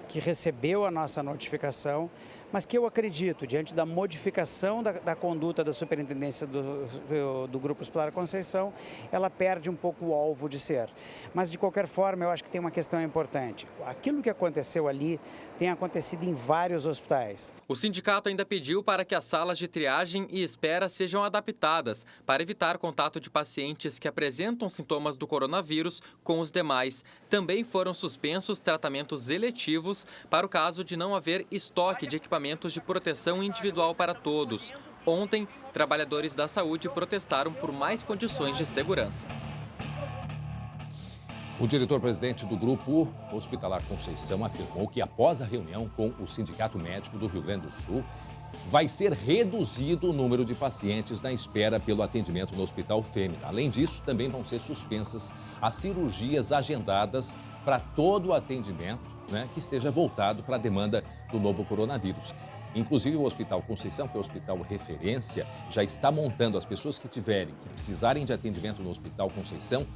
que recebeu a nossa notificação mas que eu acredito, diante da modificação da conduta da superintendência do Grupo Hospitalar Conceição, ela perde um pouco o alvo de ser. Mas, de qualquer forma, eu acho que tem uma questão importante. Aquilo que aconteceu ali tem acontecido em vários hospitais. O sindicato ainda pediu para que as salas de triagem e espera sejam adaptadas para evitar contato de pacientes que apresentam sintomas do coronavírus com os demais. Também foram suspensos tratamentos eletivos para o caso de não haver estoque de equipamentos de proteção individual para todos. Ontem, trabalhadores da saúde protestaram por mais condições de segurança. O diretor-presidente do Grupo Hospitalar Conceição afirmou que, após a reunião com o Sindicato Médico do Rio Grande do Sul, vai ser reduzido o número de pacientes na espera pelo atendimento no Hospital Fêmea. Além disso, também vão ser suspensas as cirurgias agendadas para todo o atendimento, que esteja voltado para a demanda do novo coronavírus. Inclusive, o Hospital Conceição, que é o hospital referência, já está montando as pessoas que precisarem de atendimento no Hospital Conceição.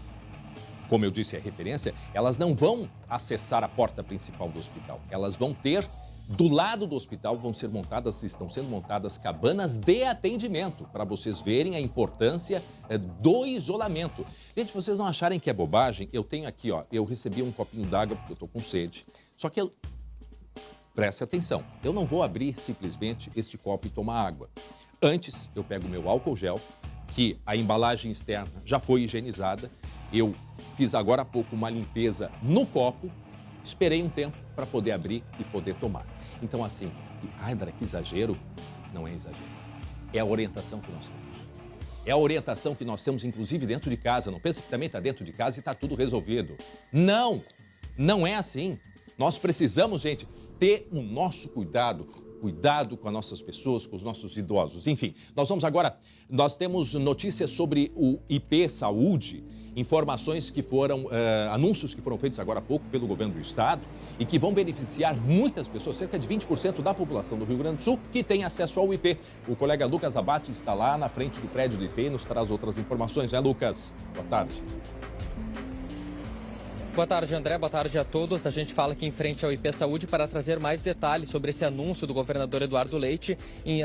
Como eu disse, é referência, elas não vão acessar a porta principal do hospital. Elas vão ter, do lado do hospital, estão sendo montadas cabanas de atendimento, para vocês verem a importância do isolamento. Gente, vocês não acharem que é bobagem, eu tenho aqui, eu recebi um copinho d'água porque eu estou com sede. Só que preste atenção, eu não vou abrir simplesmente este copo e tomar água. Antes, eu pego o meu álcool gel, que a embalagem externa já foi higienizada. Eu fiz agora há pouco uma limpeza no copo, esperei um tempo para poder abrir e poder tomar. Então, assim, André, que exagero? Não é exagero. É a orientação que nós temos. É a orientação que nós temos, inclusive, dentro de casa. Não pensa que também está dentro de casa e está tudo resolvido. Não! Não é assim. Nós precisamos, gente, ter o nosso cuidado com as nossas pessoas, com os nossos idosos. Enfim, nós temos notícias sobre o IP Saúde, informações que foram, anúncios que foram feitos agora há pouco pelo governo do estado e que vão beneficiar muitas pessoas, cerca de 20% da população do Rio Grande do Sul que tem acesso ao IP. O colega Lucas Abate está lá na frente do prédio do IP e nos traz outras informações, né, Lucas? Boa tarde. Boa tarde, André. Boa tarde a todos. A gente fala aqui em frente ao IP Saúde para trazer mais detalhes sobre esse anúncio do governador Eduardo Leite,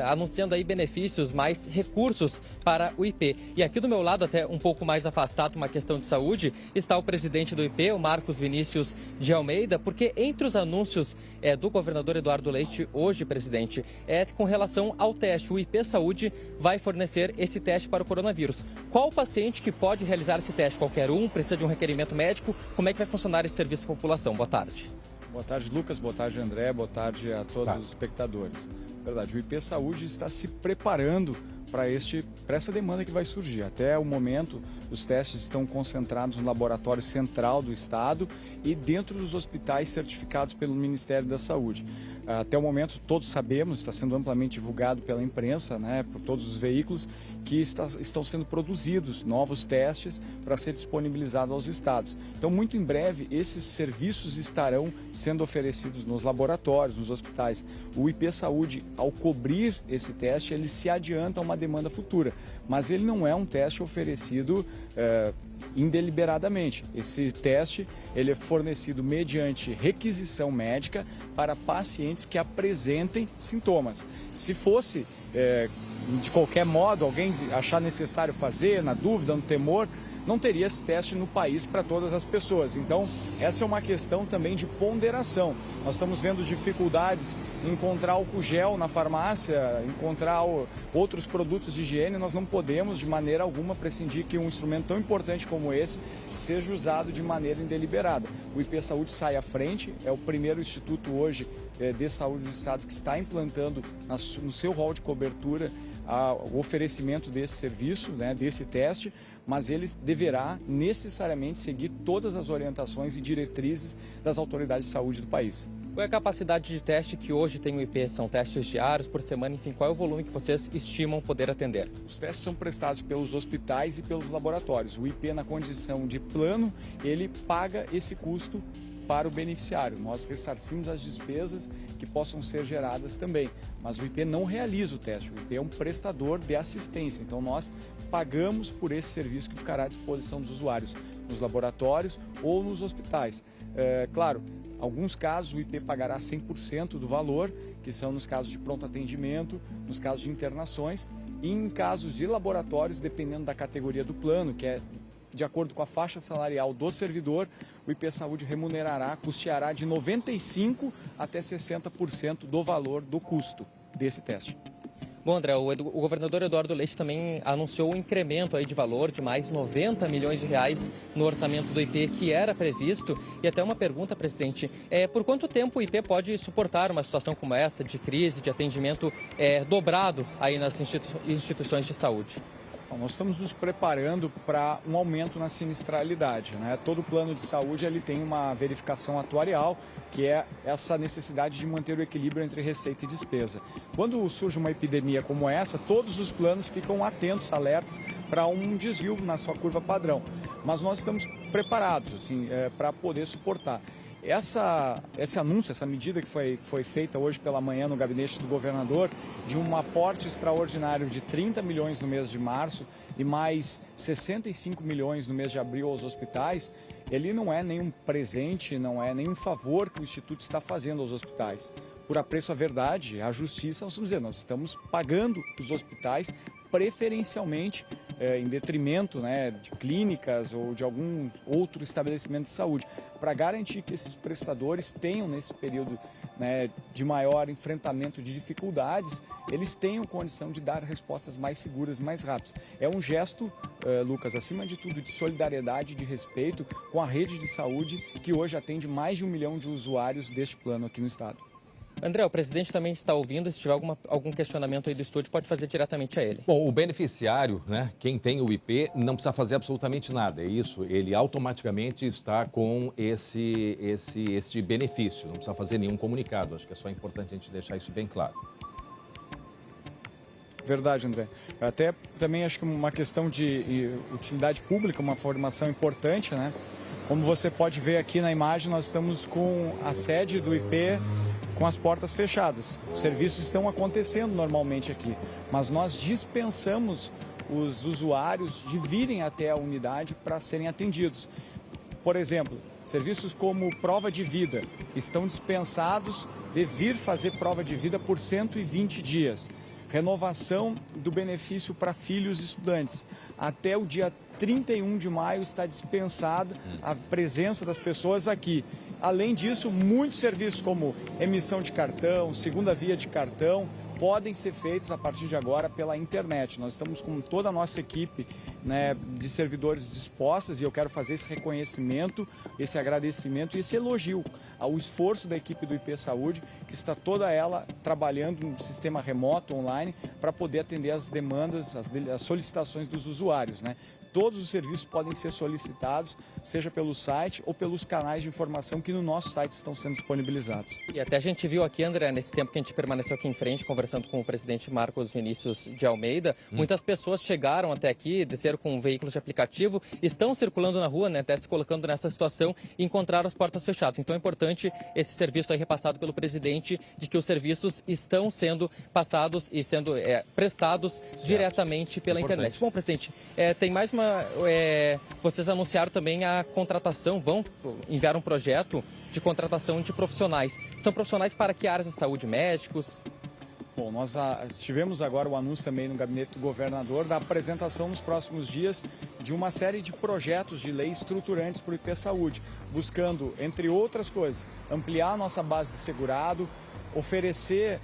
anunciando aí benefícios, mais recursos para o IP. E aqui do meu lado, até um pouco mais afastado, uma questão de saúde, está o presidente do IP, o Marcos Vinícius de Almeida, porque entre os anúncios do governador Eduardo Leite, hoje, presidente, com relação ao teste. O IP Saúde vai fornecer esse teste para o coronavírus. Qual o paciente que pode realizar esse teste? Qualquer um? Precisa de um requerimento médico? Como é que vai funcionar esse serviço à população? Boa tarde. Boa tarde, Lucas. Boa tarde, André. Boa tarde a todos os espectadores. Verdade, o IP Saúde está se preparando para essa demanda que vai surgir. Até o momento, os testes estão concentrados no laboratório central do estado e dentro dos hospitais certificados pelo Ministério da Saúde. Até o momento, todos sabemos, está sendo amplamente divulgado pela imprensa, por todos os veículos, que estão sendo produzidos novos testes para ser disponibilizados aos estados. Então, muito em breve, esses serviços estarão sendo oferecidos nos laboratórios, nos hospitais. O IP Saúde, ao cobrir esse teste, ele se adianta a uma demanda futura, mas ele não é um teste oferecido indeliberadamente. Esse teste ele é fornecido mediante requisição médica para pacientes que apresentem sintomas. Se fosse de qualquer modo alguém achar necessário fazer, na dúvida, no temor, não teria esse teste no país para todas as pessoas. Então, essa é uma questão também de ponderação. Nós estamos vendo dificuldades em encontrar álcool gel na farmácia, encontrar outros produtos de higiene. Nós não podemos, de maneira alguma, prescindir que um instrumento tão importante como esse seja usado de maneira indeliberada. O IP Saúde sai à frente, é o primeiro instituto hoje de saúde do estado que está implantando no seu rol de cobertura o oferecimento desse serviço, desse teste, mas ele deverá necessariamente seguir todas as orientações e diretrizes das autoridades de saúde do país. Qual é a capacidade de teste que hoje tem o IP? São testes diários, por semana, enfim, qual é o volume que vocês estimam poder atender? Os testes são prestados pelos hospitais e pelos laboratórios. O IP, na condição de plano, ele paga esse custo para o beneficiário. Nós ressarcimos as despesas que possam ser geradas também, mas o IP não realiza o teste. O IP é um prestador de assistência, então nós pagamos por esse serviço que ficará à disposição dos usuários nos laboratórios ou nos hospitais. Claro, Alguns casos o IP pagará 100% do valor, que são nos casos de pronto atendimento, nos casos de internações, e em casos de laboratórios, dependendo da categoria do plano, que é de acordo com a faixa salarial do servidor, o IP Saúde remunerará, custeará de 95% até 60% do valor do custo desse teste. Bom, André, o governador Eduardo Leite também anunciou um incremento aí de valor de mais 90 milhões de reais no orçamento do IP que era previsto. E até uma pergunta, presidente, por quanto tempo o IP pode suportar uma situação como essa, de crise, de atendimento dobrado aí nas instituições de saúde? Bom, nós estamos nos preparando para um aumento na sinistralidade, né? Todo plano de saúde ele tem uma verificação atuarial, que é essa necessidade de manter o equilíbrio entre receita e despesa. Quando surge uma epidemia como essa, todos os planos ficam atentos, alertas para um desvio na sua curva padrão. Mas nós estamos preparados assim, para poder suportar. Esse anúncio, essa medida que foi feita hoje pela manhã no gabinete do governador, de um aporte extraordinário de 30 milhões no mês de março e mais 65 milhões no mês de abril aos hospitais, ele não é nenhum presente, não é nenhum favor que o Instituto está fazendo aos hospitais. Por apreço à verdade, à justiça, nós estamos pagando os hospitais preferencialmente em detrimento, né, de clínicas ou de algum outro estabelecimento de saúde, para garantir que esses prestadores tenham, nesse período, né, de maior enfrentamento de dificuldades, eles tenham condição de dar respostas mais seguras, mais rápidas. É um gesto, Lucas, acima de tudo, de solidariedade, de respeito com a rede de saúde, que hoje atende mais de 1 milhão de usuários deste plano aqui no estado. André, o presidente também está ouvindo, se tiver algum questionamento aí do estúdio, pode fazer diretamente a ele. Bom, o beneficiário, né, quem tem o IP, não precisa fazer absolutamente nada, é isso, ele automaticamente está com este benefício, não precisa fazer nenhum comunicado, acho que é só importante a gente deixar isso bem claro. Verdade, André. Até também acho que uma questão de utilidade pública, uma formação importante, né? Como você pode ver aqui na imagem, nós estamos com a sede do IP com as portas fechadas. Os serviços estão acontecendo normalmente aqui, mas nós dispensamos os usuários de virem até a unidade para serem atendidos. Por exemplo, serviços como prova de vida estão dispensados de vir fazer prova de vida por 120 dias. Renovação do benefício para filhos e estudantes. Até o dia 31 de maio está dispensada a presença das pessoas aqui. Além disso, muitos serviços como emissão de cartão, segunda via de cartão, podem ser feitos a partir de agora pela internet. Nós estamos com toda a nossa equipe, né, de servidores dispostas, e eu quero fazer esse reconhecimento, esse agradecimento e esse elogio ao esforço da equipe do IP Saúde, que está toda ela trabalhando no sistema remoto, online, para poder atender as demandas, as solicitações dos usuários, né? Todos os serviços podem ser solicitados, seja pelo site ou pelos canais de informação que no nosso site estão sendo disponibilizados. E até a gente viu aqui, André, nesse tempo que a gente permaneceu aqui em frente, conversando com o presidente Marcos Vinícius de Almeida, muitas pessoas chegaram até aqui, desceram com veículos de aplicativo, estão circulando na rua, né, até se colocando nessa situação e encontraram as portas fechadas. Então é importante esse serviço aí repassado pelo presidente, de que os serviços estão sendo passados e sendo prestados diretamente pela internet. Bom, presidente, tem mais uma... vocês anunciaram também a contratação, vão enviar um projeto de contratação de profissionais. São profissionais para que áreas da saúde? Médicos? Bom, nós tivemos agora o anúncio também no gabinete do governador da apresentação nos próximos dias de uma série de projetos de lei estruturantes para o IP Saúde, buscando, entre outras coisas, ampliar a nossa base de segurado, oferecer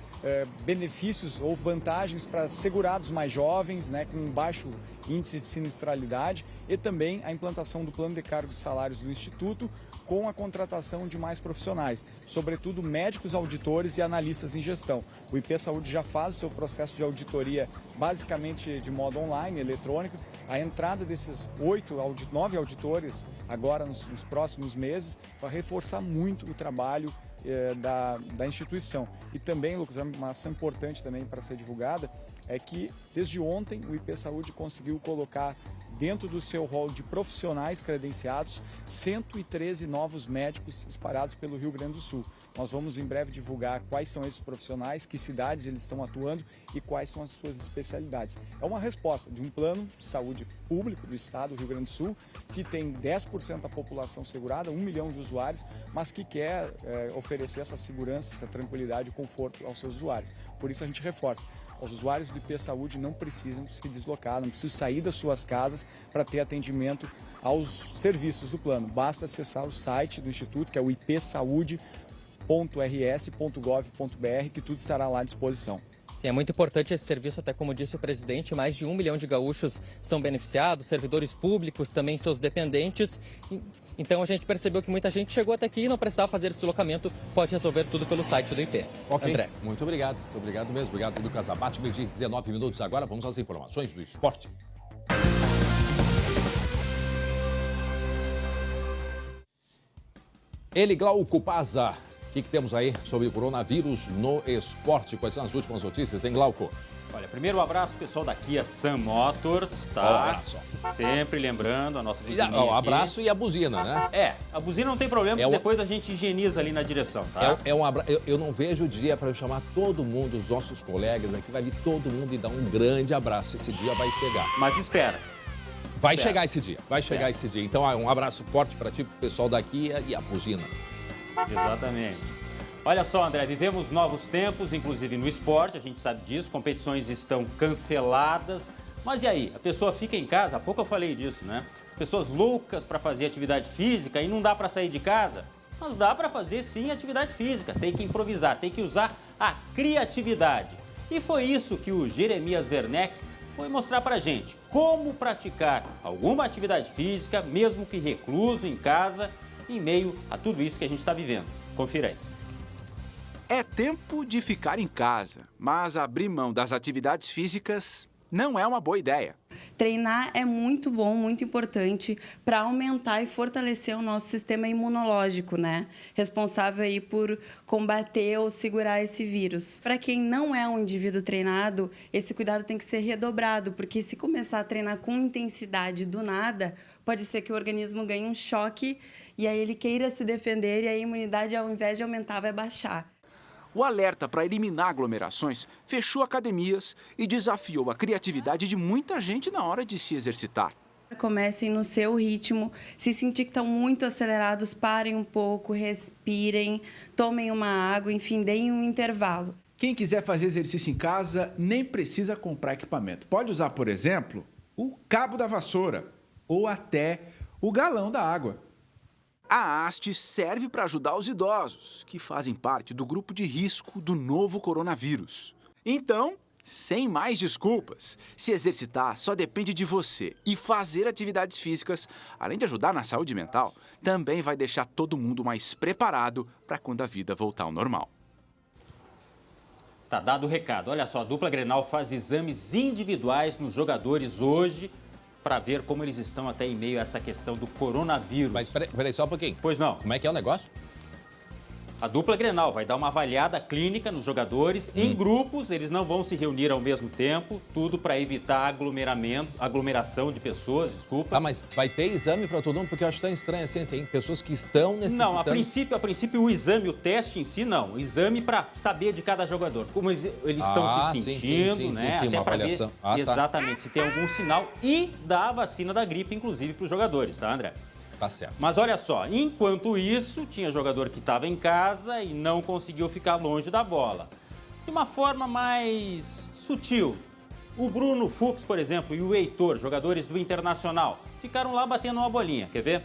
benefícios ou vantagens para segurados mais jovens, né, com baixo índice de sinistralidade, e também a implantação do plano de cargos e salários do Instituto, com a contratação de mais profissionais, sobretudo médicos auditores e analistas em gestão. O IP Saúde já faz o seu processo de auditoria basicamente de modo online, eletrônico. A entrada desses 9 auditores agora nos próximos meses vai reforçar muito o trabalho da instituição. E também, Lucas, uma ação importante também para ser divulgada é que desde ontem o IP Saúde conseguiu colocar dentro do seu rol de profissionais credenciados 113 novos médicos espalhados pelo Rio Grande do Sul. Nós vamos em breve divulgar quais são esses profissionais, que cidades eles estão atuando e quais são as suas especialidades. É uma resposta de um plano de saúde público do estado do Rio Grande do Sul, que tem 10% da população segurada, 1 milhão de usuários, mas que quer oferecer essa segurança, essa tranquilidade e conforto aos seus usuários. Por isso a gente reforça. Os usuários do IP Saúde não precisam se deslocar, não precisam sair das suas casas para ter atendimento aos serviços do plano. Basta acessar o site do Instituto, que é o ipsaude.rs.gov.br, que tudo estará lá à disposição. Sim, é muito importante esse serviço, até como disse o presidente, mais de 1 milhão de gaúchos são beneficiados, servidores públicos, também seus dependentes. Então a gente percebeu que muita gente chegou até aqui e não precisava fazer esse deslocamento, pode resolver tudo pelo site do IP. Ok, André. muito obrigado. Muito obrigado mesmo. Obrigado, Lucas Abate. Meio-dia 19 minutos agora. Vamos às informações do esporte. Ele, Glauco Paza. O que temos aí sobre o coronavírus no esporte? Quais são as últimas notícias, hein, Glauco? Olha, primeiro um abraço pessoal da Kia Sun Motors, tá? Um abraço. Sempre lembrando a nossa vizinha Um abraço e a buzina, né? A buzina não tem problema, porque depois a gente higieniza ali na direção, tá? Eu não vejo o dia para eu chamar todo mundo, os nossos colegas aqui, vai vir todo mundo e dar um grande abraço. Esse dia vai chegar. Mas espera. Vai chegar esse dia, chegar esse dia. Então, um abraço forte para ti, pro pessoal da Kia e a buzina. Exatamente. Olha só, André, vivemos novos tempos, inclusive no esporte, a gente sabe disso, competições estão canceladas. Mas e aí? A pessoa fica em casa, há pouco eu falei disso, né? As pessoas loucas para fazer atividade física e não dá para sair de casa. Mas dá para fazer sim atividade física, tem que improvisar, tem que usar a criatividade. E foi isso que o Jeremias Werneck foi mostrar pra gente, como praticar alguma atividade física, mesmo que recluso em casa, em meio a tudo isso que a gente está vivendo. Confira aí. É tempo de ficar em casa, mas abrir mão das atividades físicas não é uma boa ideia. Treinar é muito bom, muito importante para aumentar e fortalecer o nosso sistema imunológico, né? Responsável aí por combater ou segurar esse vírus. Para quem não é um indivíduo treinado, esse cuidado tem que ser redobrado, porque se começar a treinar com intensidade do nada, pode ser que o organismo ganhe um choque e aí ele queira se defender e a imunidade, ao invés de aumentar, vai baixar. O alerta para eliminar aglomerações fechou academias e desafiou a criatividade de muita gente na hora de se exercitar. Comecem no seu ritmo, se sentir que estão muito acelerados, parem um pouco, respirem, tomem uma água, enfim, deem um intervalo. Quem quiser fazer exercício em casa nem precisa comprar equipamento. Pode usar, por exemplo, o cabo da vassoura ou até o galão da água. A haste serve para ajudar os idosos, que fazem parte do grupo de risco do novo coronavírus. Então, sem mais desculpas, se exercitar só depende de você. E fazer atividades físicas, além de ajudar na saúde mental, também vai deixar todo mundo mais preparado para quando a vida voltar ao normal. Tá dado o recado. Olha só, a dupla Grenal faz exames individuais nos jogadores hoje, para ver como eles estão até em meio a essa questão do coronavírus. Mas peraí só um pouquinho. Pois não. Como é que é o negócio? A dupla Grenal vai dar uma avaliada clínica nos jogadores. Em grupos, eles não vão se reunir ao mesmo tempo, tudo para evitar aglomeração de pessoas, desculpa. Ah, mas vai ter exame para todo mundo? Porque eu acho tão estranho assim, tem pessoas que estão necessitando... Não, a princípio o exame, o teste em si, não. O exame para saber de cada jogador, como eles estão se sentindo, né? Sim, até uma avaliação. Ver exatamente, se tem algum sinal e dar a vacina da gripe, inclusive, para os jogadores, tá, André? Tá certo. Mas olha só, enquanto isso, tinha jogador que estava em casa e não conseguiu ficar longe da bola. De uma forma mais sutil. O Bruno Fux, por exemplo, e o Heitor, jogadores do Internacional, ficaram lá batendo uma bolinha. Quer ver?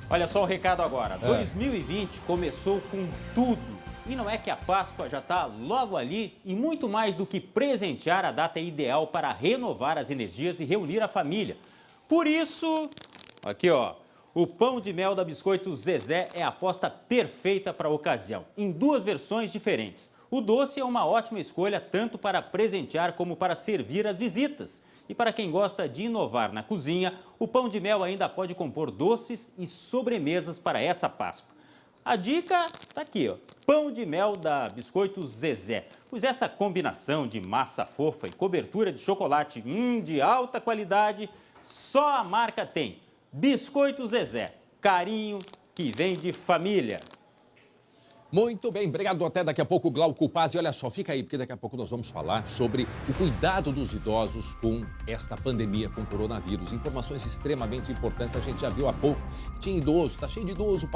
Olha só o recado agora. 2020 começou com tudo. E não é que a Páscoa já está logo ali e muito mais do que presentear, a data é ideal para renovar as energias e reunir a família. Por isso, aqui ó, o pão de mel da Biscoito Zezé é a aposta perfeita para a ocasião, em duas versões diferentes. O doce é uma ótima escolha tanto para presentear como para servir as visitas. E para quem gosta de inovar na cozinha, o pão de mel ainda pode compor doces e sobremesas para essa Páscoa. A dica está aqui, ó, pão de mel da Biscoitos Zezé. Pois essa combinação de massa fofa e cobertura de chocolate de alta qualidade, só a marca tem. Biscoitos Zezé, carinho que vem de família. Muito bem, obrigado. Até daqui a pouco, Glauco Paz. E olha só, fica aí, porque daqui a pouco nós vamos falar sobre o cuidado dos idosos com esta pandemia, com o coronavírus. Informações extremamente importantes. A gente já viu há pouco que tinha idoso, tá cheio de idoso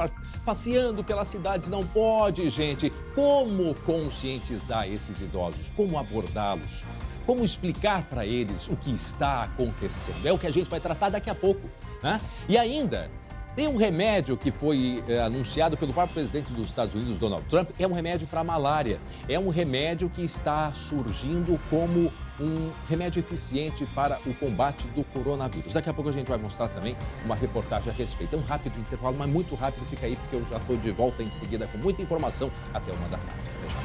passeando pelas cidades. Não pode, gente. Como conscientizar esses idosos? Como abordá-los? Como explicar para eles o que está acontecendo? É o que a gente vai tratar daqui a pouco, né? E ainda... tem um remédio que foi anunciado pelo próprio presidente dos Estados Unidos, Donald Trump, é um remédio para a malária. É um remédio que está surgindo como um remédio eficiente para o combate do coronavírus. Daqui a pouco a gente vai mostrar também uma reportagem a respeito. É um rápido intervalo, mas muito rápido. Fica aí, porque eu já estou de volta em seguida com muita informação até 1 da tarde. Até já.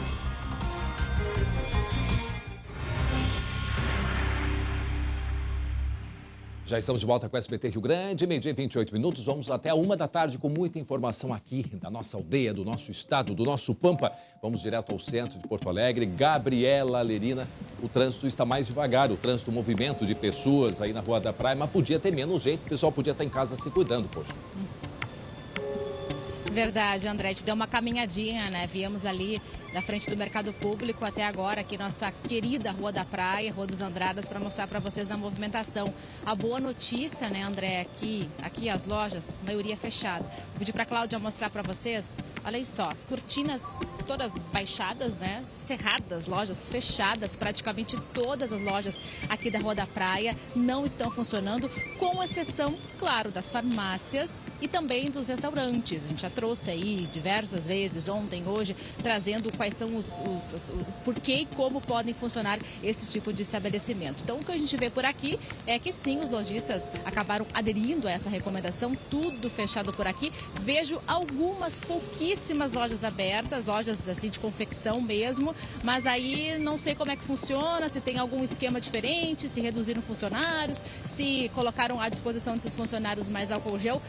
Já estamos de volta com o SBT Rio Grande, meio-dia e 28 minutos. Vamos até a 1 da tarde com muita informação aqui da nossa aldeia, do nosso estado, do nosso Pampa. Vamos direto ao centro de Porto Alegre. Gabriela Lerina, o trânsito está mais devagar, o trânsito, o movimento de pessoas aí na Rua da Praia, mas podia ter menos gente, o pessoal podia estar em casa se cuidando, poxa. Verdade, André, te deu uma caminhadinha, né? Viemos ali da frente do Mercado Público até agora, aqui nossa querida Rua da Praia, Rua dos Andradas, para mostrar para vocês a movimentação. A boa notícia, né, André, aqui as lojas, maioria fechada. Vou pedir para a Cláudia mostrar para vocês, olha aí só, as cortinas todas baixadas, né? Cerradas, lojas fechadas, praticamente todas as lojas aqui da Rua da Praia não estão funcionando, com exceção, claro, das farmácias e também dos restaurantes. A gente já trouxe aí diversas vezes, ontem, hoje, trazendo quais são o porquê e como podem funcionar esse tipo de estabelecimento. Então, o que a gente vê por aqui é que sim, os lojistas acabaram aderindo a essa recomendação, tudo fechado por aqui. Vejo algumas pouquíssimas lojas abertas, lojas assim de confecção mesmo, mas aí não sei como é que funciona, se tem algum esquema diferente, se reduziram funcionários, se colocaram à disposição desses funcionários mais álcool gel.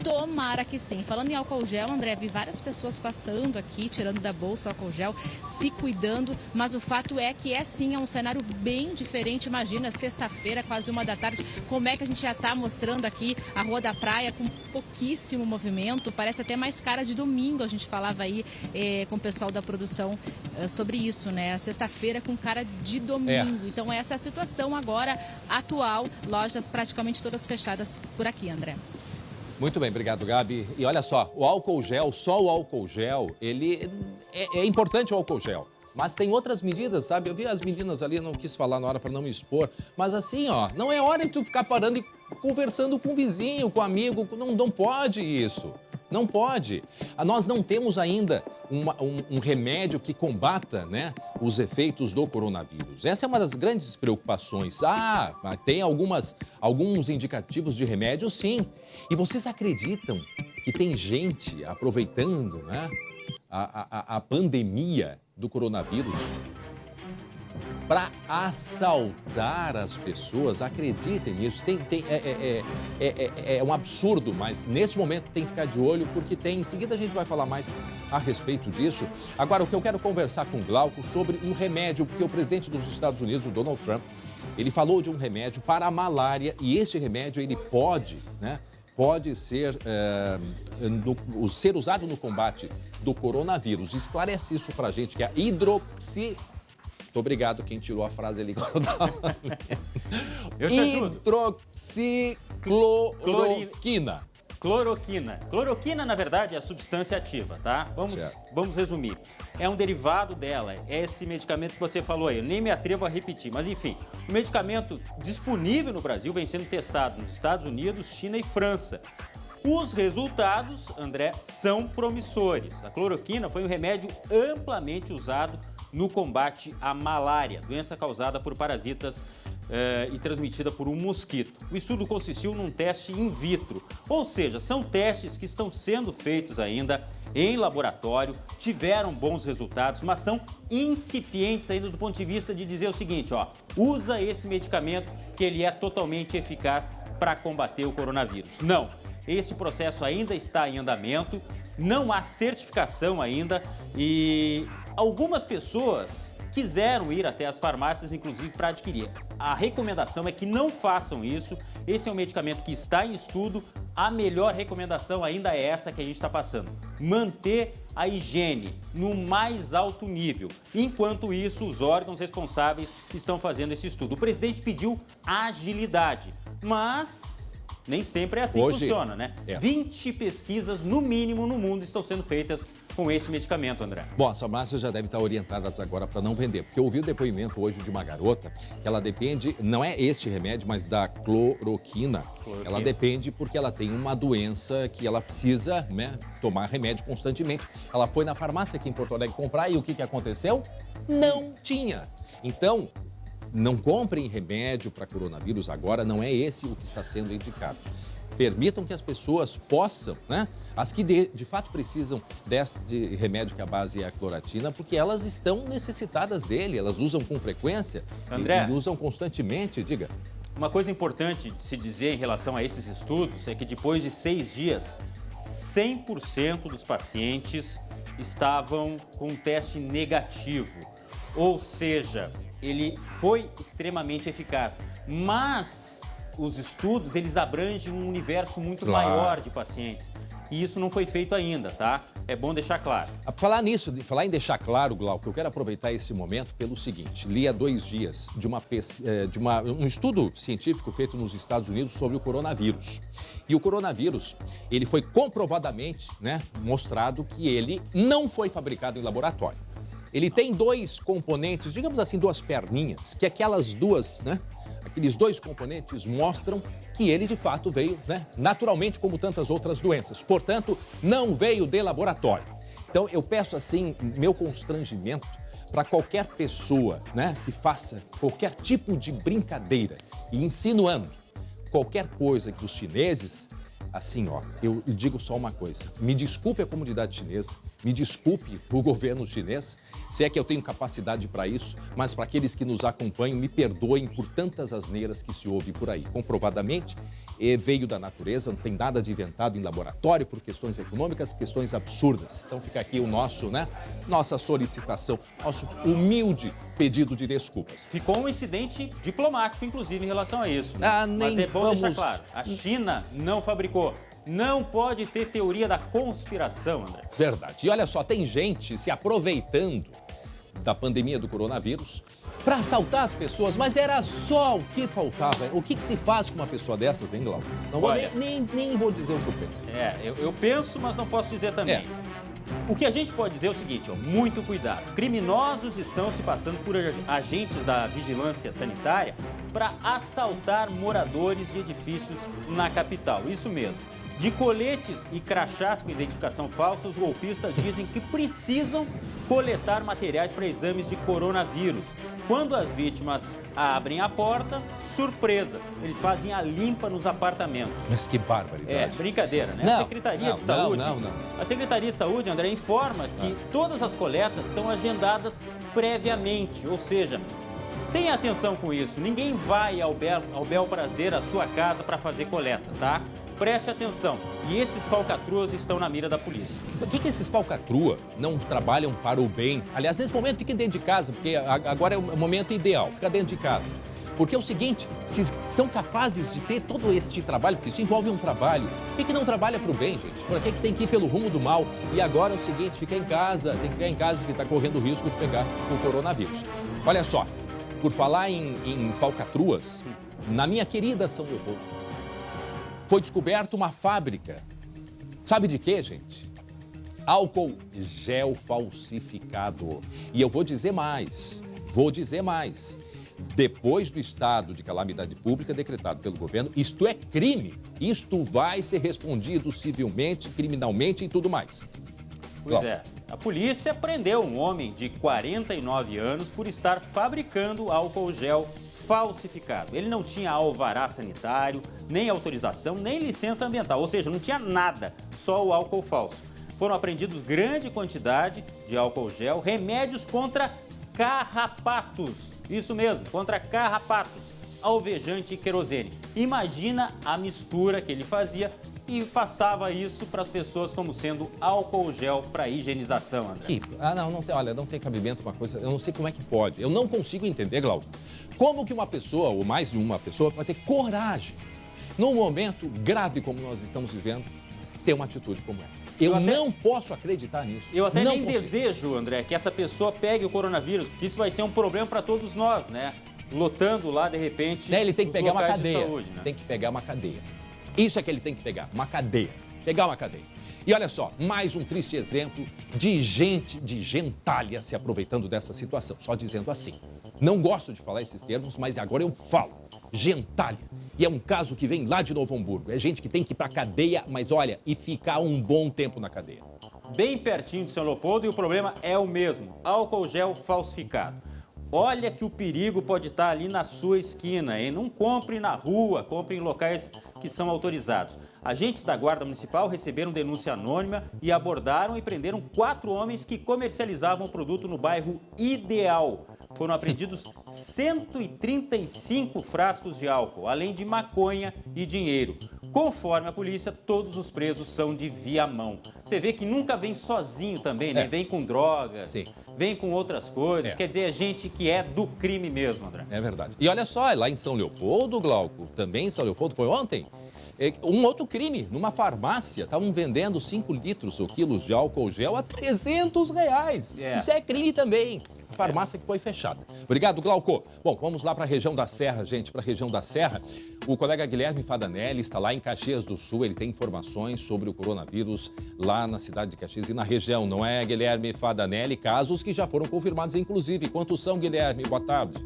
Tomara que sim. Falando em álcool gel, André, vi várias pessoas passando aqui, tirando da bolsa álcool gel, se cuidando, mas o fato é que é um cenário bem diferente. Imagina, sexta-feira, quase 1 da tarde, como é que a gente já está mostrando aqui a Rua da Praia com pouquíssimo movimento, parece até mais cara de domingo. A gente falava aí com o pessoal da produção sobre isso, né? Sexta-feira com cara de domingo. Então essa é a situação agora atual, lojas praticamente todas fechadas por aqui, André. Muito bem, obrigado, Gabi. E olha só, o álcool gel, só o álcool gel, ele é importante o álcool gel. Mas tem outras medidas, sabe? Eu vi as meninas ali, não quis falar na hora para não me expor. Mas assim, ó, não é hora de tu ficar parando e conversando com o vizinho, com o amigo. Não pode isso. Não pode. Nós não temos ainda um remédio que combata, né, os efeitos do coronavírus. Essa é uma das grandes preocupações. Tem alguns indicativos de remédio, sim. E vocês acreditam que tem gente aproveitando, né, a pandemia do coronavírus para assaltar as pessoas? Acreditem nisso. É um absurdo, mas nesse momento tem que ficar de olho, porque em seguida a gente vai falar mais a respeito disso. Agora, o que eu quero conversar com o Glauco sobre um remédio, porque o presidente dos Estados Unidos, o Donald Trump, ele falou de um remédio para a malária, e esse remédio ele pode ser usado no combate do coronavírus. Esclarece isso pra gente, que é a Muito obrigado quem tirou a frase ali. Hidroxicloroquina. Cloroquina. Cloroquina, na verdade, é a substância ativa, tá? Vamos resumir. É um derivado dela, é esse medicamento que você falou aí. Eu nem me atrevo a repetir, mas enfim. O medicamento disponível no Brasil vem sendo testado nos Estados Unidos, China e França. Os resultados, André, são promissores. A cloroquina foi um remédio amplamente usado no combate à malária, doença causada por parasitas e transmitida por um mosquito. O estudo consistiu num teste in vitro, ou seja, são testes que estão sendo feitos ainda em laboratório, tiveram bons resultados, mas são incipientes ainda do ponto de vista de dizer o seguinte, ó, usa esse medicamento que ele é totalmente eficaz para combater o coronavírus. Não, esse processo ainda está em andamento, não há certificação ainda e algumas pessoas quiseram ir até as farmácias, inclusive, para adquirir. A recomendação é que não façam isso. Esse é um medicamento que está em estudo. A melhor recomendação ainda é essa que a gente está passando. Manter a higiene no mais alto nível. Enquanto isso, os órgãos responsáveis estão fazendo esse estudo. O presidente pediu agilidade, mas nem sempre é assim que funciona, né? 20 pesquisas, no mínimo, no mundo estão sendo feitas com esse medicamento, André. Bom, as farmácias já devem estar orientadas agora para não vender, porque eu ouvi o depoimento hoje de uma garota que ela depende, não é este remédio, mas da cloroquina. Ela depende porque ela tem uma doença que ela precisa, né, tomar remédio constantemente. Ela foi na farmácia aqui em Porto Alegre comprar e o que aconteceu? Não tinha. Então, não comprem remédio para coronavírus agora, não é esse o que está sendo indicado. Permitam que as pessoas possam, né? As que de fato precisam deste remédio que a base é a cloroquina, porque elas estão necessitadas dele, elas usam com frequência. André, e usam constantemente, diga. Uma coisa importante de se dizer em relação a esses estudos é que depois de 6 dias, 100% dos pacientes estavam com um teste negativo. Ou seja, ele foi extremamente eficaz, mas os estudos, eles abrangem um universo muito maior de pacientes. E isso não foi feito ainda, tá? É bom deixar claro. Falar nisso, falar em deixar claro, Glauco, eu quero aproveitar esse momento pelo seguinte. Li há 2 dias de um estudo científico feito nos Estados Unidos sobre o coronavírus. E o coronavírus, ele foi comprovadamente, né, mostrado que ele não foi fabricado em laboratório. Ele tem 2 componentes, digamos assim, 2 perninhas, que aquelas duas, né? Aqueles 2 componentes mostram que ele, de fato, veio, né, naturalmente, como tantas outras doenças. Portanto, não veio de laboratório. Então, eu peço, assim, meu constrangimento para qualquer pessoa, né, que faça qualquer tipo de brincadeira e insinuando qualquer coisa dos chineses, assim, ó, eu digo só uma coisa. Me desculpe a comunidade chinesa, me desculpe o governo chinês, se é que eu tenho capacidade para isso, mas para aqueles que nos acompanham, me perdoem por tantas asneiras que se ouve por aí. Comprovadamente, veio da natureza, não tem nada de inventado em laboratório por questões econômicas, questões absurdas. Então fica aqui o nosso, né, nossa solicitação, nosso humilde pedido de desculpas. Ficou um incidente diplomático, inclusive, em relação a isso. Né? Mas é bom deixar claro, a China não fabricou. Não pode ter teoria da conspiração, André. Verdade. E olha só, tem gente se aproveitando da pandemia do coronavírus para assaltar as pessoas, mas era só o que faltava. O que se faz com uma pessoa dessas, hein, Glauco? Não vou nem vou dizer o que eu penso. Eu penso, mas não posso dizer também. O que a gente pode dizer é o seguinte, ó, muito cuidado. Criminosos estão se passando por agentes da vigilância sanitária para assaltar moradores de edifícios na capital. Isso mesmo. De coletes e crachás com identificação falsa, os golpistas dizem que precisam coletar materiais para exames de coronavírus. Quando as vítimas abrem a porta, surpresa, eles fazem a limpa nos apartamentos. Mas que barbaridade. É, brincadeira, né? A Secretaria de Saúde, a Secretaria de Saúde, André, informa que todas as coletas são agendadas previamente, ou seja, tenha atenção com isso, ninguém vai ao bel prazer à sua casa para fazer coleta, tá? Preste atenção. E esses falcatruas estão na mira da polícia. Por que esses falcatrua não trabalham para o bem? Aliás, nesse momento, fiquem dentro de casa, porque agora é o momento ideal. Fica dentro de casa. Porque é o seguinte, se são capazes de ter todo este trabalho, porque isso envolve um trabalho, por que não trabalha para o bem, gente? Por que tem que ir pelo rumo do mal? E agora é o seguinte, fica em casa, tem que ficar em casa porque está correndo o risco de pegar o coronavírus. Olha só, por falar em falcatruas, na minha querida São Leopoldo, foi descoberta uma fábrica. Sabe de quê, gente? Álcool gel falsificado. E eu vou dizer mais. Depois do estado de calamidade pública decretado pelo governo, isto é crime. Isto vai ser respondido civilmente, criminalmente e tudo mais. Pois é. A polícia prendeu um homem de 49 anos por estar fabricando álcool gel falsificado. Ele não tinha alvará sanitário, nem autorização, nem licença ambiental, ou seja, não tinha nada, só o álcool falso. Foram apreendidos grande quantidade de álcool gel, remédios contra carrapatos. Isso mesmo, contra carrapatos, alvejante e querosene. Imagina a mistura que ele fazia e passava isso para as pessoas como sendo álcool gel para higienização, André. Não tem cabimento uma coisa, eu não sei como é que pode. Eu não consigo entender, Glauco, como que uma pessoa, ou mais de uma pessoa, pode ter coragem, num momento grave como nós estamos vivendo, ter uma atitude como essa. Eu não posso acreditar nisso. Eu até nem desejo, André, que essa pessoa pegue o coronavírus, porque isso vai ser um problema para todos nós, né? Lotando lá, de repente, ele tem que pegar uma cadeia. Saúde, né? Tem que pegar uma cadeia. Isso é que ele tem que pegar, uma cadeia. Pegar uma cadeia. E olha só, mais um triste exemplo de gente, de gentalha se aproveitando dessa situação. Só dizendo assim. Não gosto de falar esses termos, mas agora eu falo. Gentalha. E é um caso que vem lá de Novo Hamburgo. É gente que tem que ir pra cadeia, mas olha, e ficar um bom tempo na cadeia. Bem pertinho de São Leopoldo e o problema é o mesmo. Álcool gel falsificado. Olha que o perigo pode estar ali na sua esquina, hein? Não compre na rua, compre em locais que são autorizados. Agentes da Guarda Municipal receberam denúncia anônima e abordaram e prenderam 4 homens que comercializavam o produto no bairro Ideal. Foram apreendidos 135 frascos de álcool, além de maconha e dinheiro. Conforme a polícia, todos os presos são de Viamão. Você vê que nunca vem sozinho também, né? Vem com drogas, vem com outras coisas. Quer dizer, é gente que é do crime mesmo, André. É verdade. E olha só, lá em São Leopoldo, Glauco, também em São Leopoldo, foi ontem, um outro crime, numa farmácia, estavam vendendo 5 litros ou quilos de álcool gel a R$300. Isso é crime também. Farmácia que foi fechada. Obrigado, Glauco. Bom, vamos lá para a região da Serra, gente, para a região da Serra. O colega Guilherme Fadanelli está lá em Caxias do Sul, ele tem informações sobre o coronavírus lá na cidade de Caxias e na região, não é, Guilherme Fadanelli? Casos que já foram confirmados, inclusive. Quantos são, Guilherme? Boa tarde.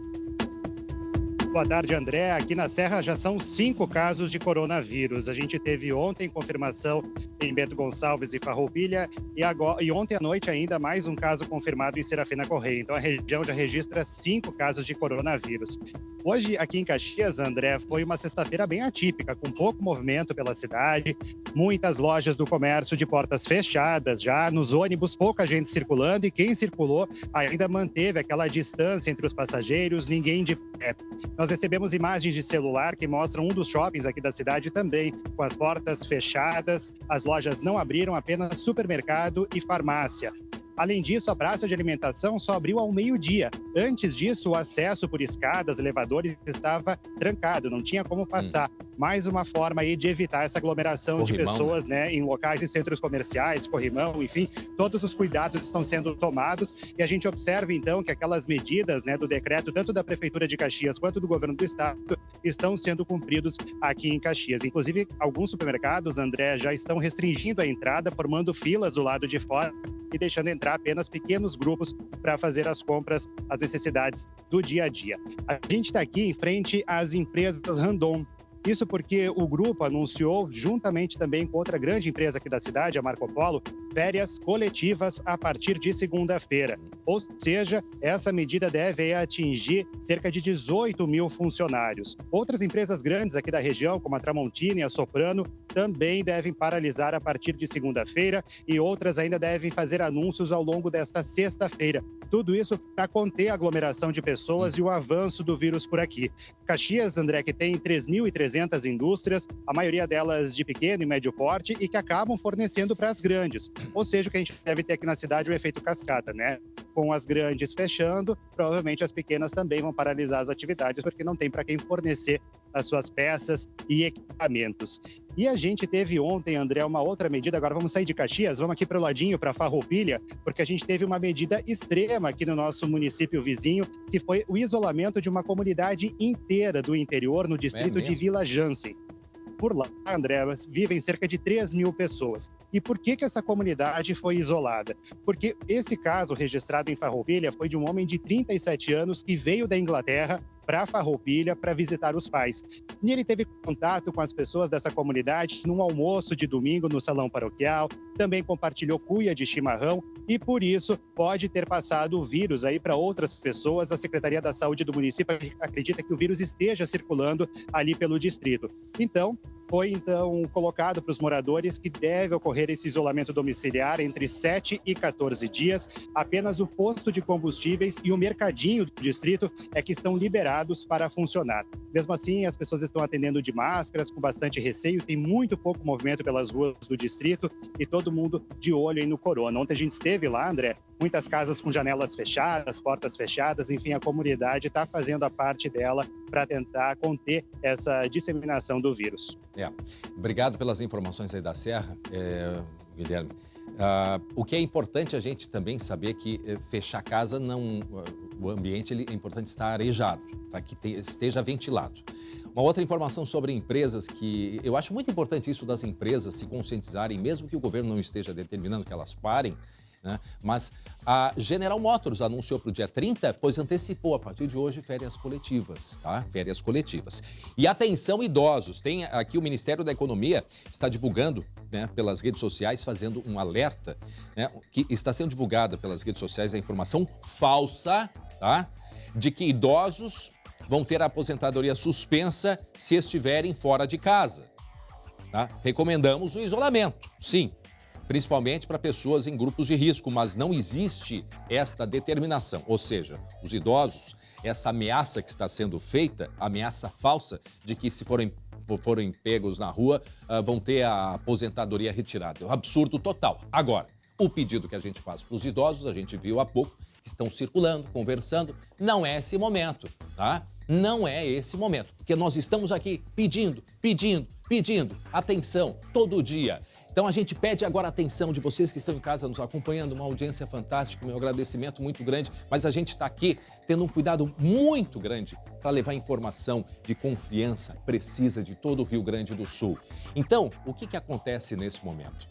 Boa tarde, André. Aqui na Serra já são 5 casos de coronavírus. A gente teve ontem confirmação em Bento Gonçalves e Farroupilha e ontem à noite ainda mais um caso confirmado em Serafina Correia. Então a região já registra 5 casos de coronavírus. Hoje aqui em Caxias, André, foi uma sexta-feira bem atípica, com pouco movimento pela cidade, muitas lojas do comércio de portas fechadas, já nos ônibus pouca gente circulando e quem circulou ainda manteve aquela distância entre os passageiros, ninguém de pé. Nós recebemos imagens de celular que mostram um dos shoppings aqui da cidade também, com as portas fechadas, as lojas não abriram, apenas supermercado e farmácia. Além disso, a praça de alimentação só abriu ao meio-dia. Antes disso, o acesso por escadas, elevadores estava trancado, não tinha como passar. Mais uma forma aí de evitar essa aglomeração de pessoas, né, em locais e centros comerciais, corrimão, enfim, todos os cuidados estão sendo tomados e a gente observa então que aquelas medidas, né, do decreto, tanto da Prefeitura de Caxias quanto do Governo do Estado, estão sendo cumpridos aqui em Caxias. Inclusive, alguns supermercados, André, já estão restringindo a entrada, formando filas do lado de fora e deixando entrar apenas pequenos grupos para fazer as compras, as necessidades do dia a dia. A gente está aqui em frente às empresas Randon. Isso porque o grupo anunciou, juntamente também com outra grande empresa aqui da cidade, a Marco Polo, férias coletivas a partir de segunda-feira. Ou seja, essa medida deve atingir cerca de 18 mil funcionários. Outras empresas grandes aqui da região, como a Tramontina e a Soprano, também devem paralisar a partir de segunda-feira e outras ainda devem fazer anúncios ao longo desta sexta-feira. Tudo isso para conter a aglomeração de pessoas e o avanço do vírus por aqui. Caxias, André, que tem 3.300 indústrias, a maioria delas de pequeno e médio porte e que acabam fornecendo para as grandes. Ou seja, o que a gente deve ter aqui na cidade é o efeito cascata, né? Com as grandes fechando, provavelmente as pequenas também vão paralisar as atividades porque não tem para quem fornecer as suas peças e equipamentos. E a gente teve ontem, André, uma outra medida, agora vamos sair de Caxias, vamos aqui para o ladinho, para Farroupilha, porque a gente teve uma medida extrema aqui no nosso município vizinho, que foi o isolamento de uma comunidade inteira do interior, no distrito de Vila Jansen. Por lá, André, vivem cerca de 3 mil pessoas. E por que essa comunidade foi isolada? Porque esse caso registrado em Farroupilha foi de um homem de 37 anos que veio da Inglaterra para Farroupilha para visitar os pais. E ele teve contato com as pessoas dessa comunidade num almoço de domingo no salão paroquial, também compartilhou cuia de chimarrão e, por isso, pode ter passado o vírus aí para outras pessoas. A Secretaria da Saúde do município acredita que o vírus esteja circulando ali pelo distrito. Então, foi colocado para os moradores que deve ocorrer esse isolamento domiciliar entre 7 e 14 dias. Apenas o posto de combustíveis e o mercadinho do distrito é que estão liberados para funcionar. Mesmo assim, as pessoas estão atendendo de máscaras, com bastante receio, tem muito pouco movimento pelas ruas do distrito e todo mundo de olho aí no corona. Ontem a gente esteve lá, André, muitas casas com janelas fechadas, portas fechadas, enfim, a comunidade está fazendo a parte dela para tentar conter essa disseminação do vírus. Obrigado pelas informações aí da Serra, Guilherme. O que é importante a gente também saber que fechar a casa o ambiente é importante estar arejado, tá? Que esteja ventilado. Uma outra informação sobre empresas que eu acho muito importante isso das empresas se conscientizarem, mesmo que o governo não esteja determinando que elas parem, né? Mas a General Motors anunciou para o dia 30, pois antecipou a partir de hoje férias coletivas, tá? Férias coletivas. E atenção idosos, tem aqui o Ministério da Economia está divulgando, né, pelas redes sociais, fazendo um alerta, né, que está sendo divulgada pelas redes sociais a informação falsa, tá? De que idosos vão ter a aposentadoria suspensa se estiverem fora de casa, tá? Recomendamos o isolamento, sim. Principalmente para pessoas em grupos de risco, mas não existe esta determinação. Ou seja, os idosos, essa ameaça que está sendo feita, ameaça falsa de que se forem pegos na rua, vão ter a aposentadoria retirada. É um absurdo total. Agora, o pedido que a gente faz para os idosos, a gente viu há pouco, que estão circulando, conversando, não é esse momento, tá? Não é esse momento, porque nós estamos aqui pedindo atenção todo dia. Então a gente pede agora a atenção de vocês que estão em casa nos acompanhando, uma audiência fantástica, meu agradecimento muito grande, mas a gente está aqui tendo um cuidado muito grande para levar informação de confiança precisa de todo o Rio Grande do Sul. Então, o que acontece nesse momento?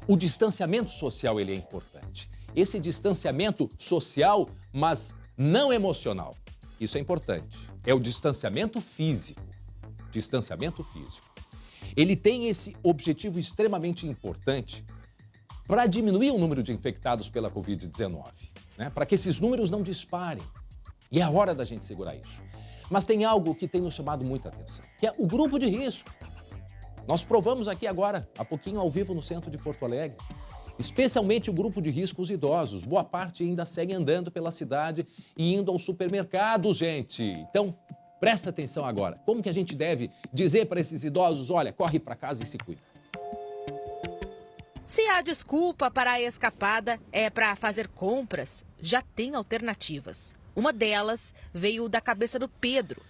O distanciamento social ele é importante. Esse distanciamento social, mas não emocional. Isso é importante. É o distanciamento físico. Distanciamento físico. Ele tem esse objetivo extremamente importante para diminuir o número de infectados pela Covid-19, né? Para que esses números não disparem. E é a hora da gente segurar isso. Mas tem algo que tem nos chamado muita atenção, que é o grupo de risco. Nós provamos aqui agora, há pouquinho ao vivo no centro de Porto Alegre, especialmente o grupo de risco, os idosos. Boa parte ainda segue andando pela cidade e indo ao supermercado, gente. Então, presta atenção agora. Como que a gente deve dizer para esses idosos, olha, corre para casa e se cuida? Se a desculpa para a escapada é para fazer compras, já tem alternativas. Uma delas veio da cabeça do Pedro.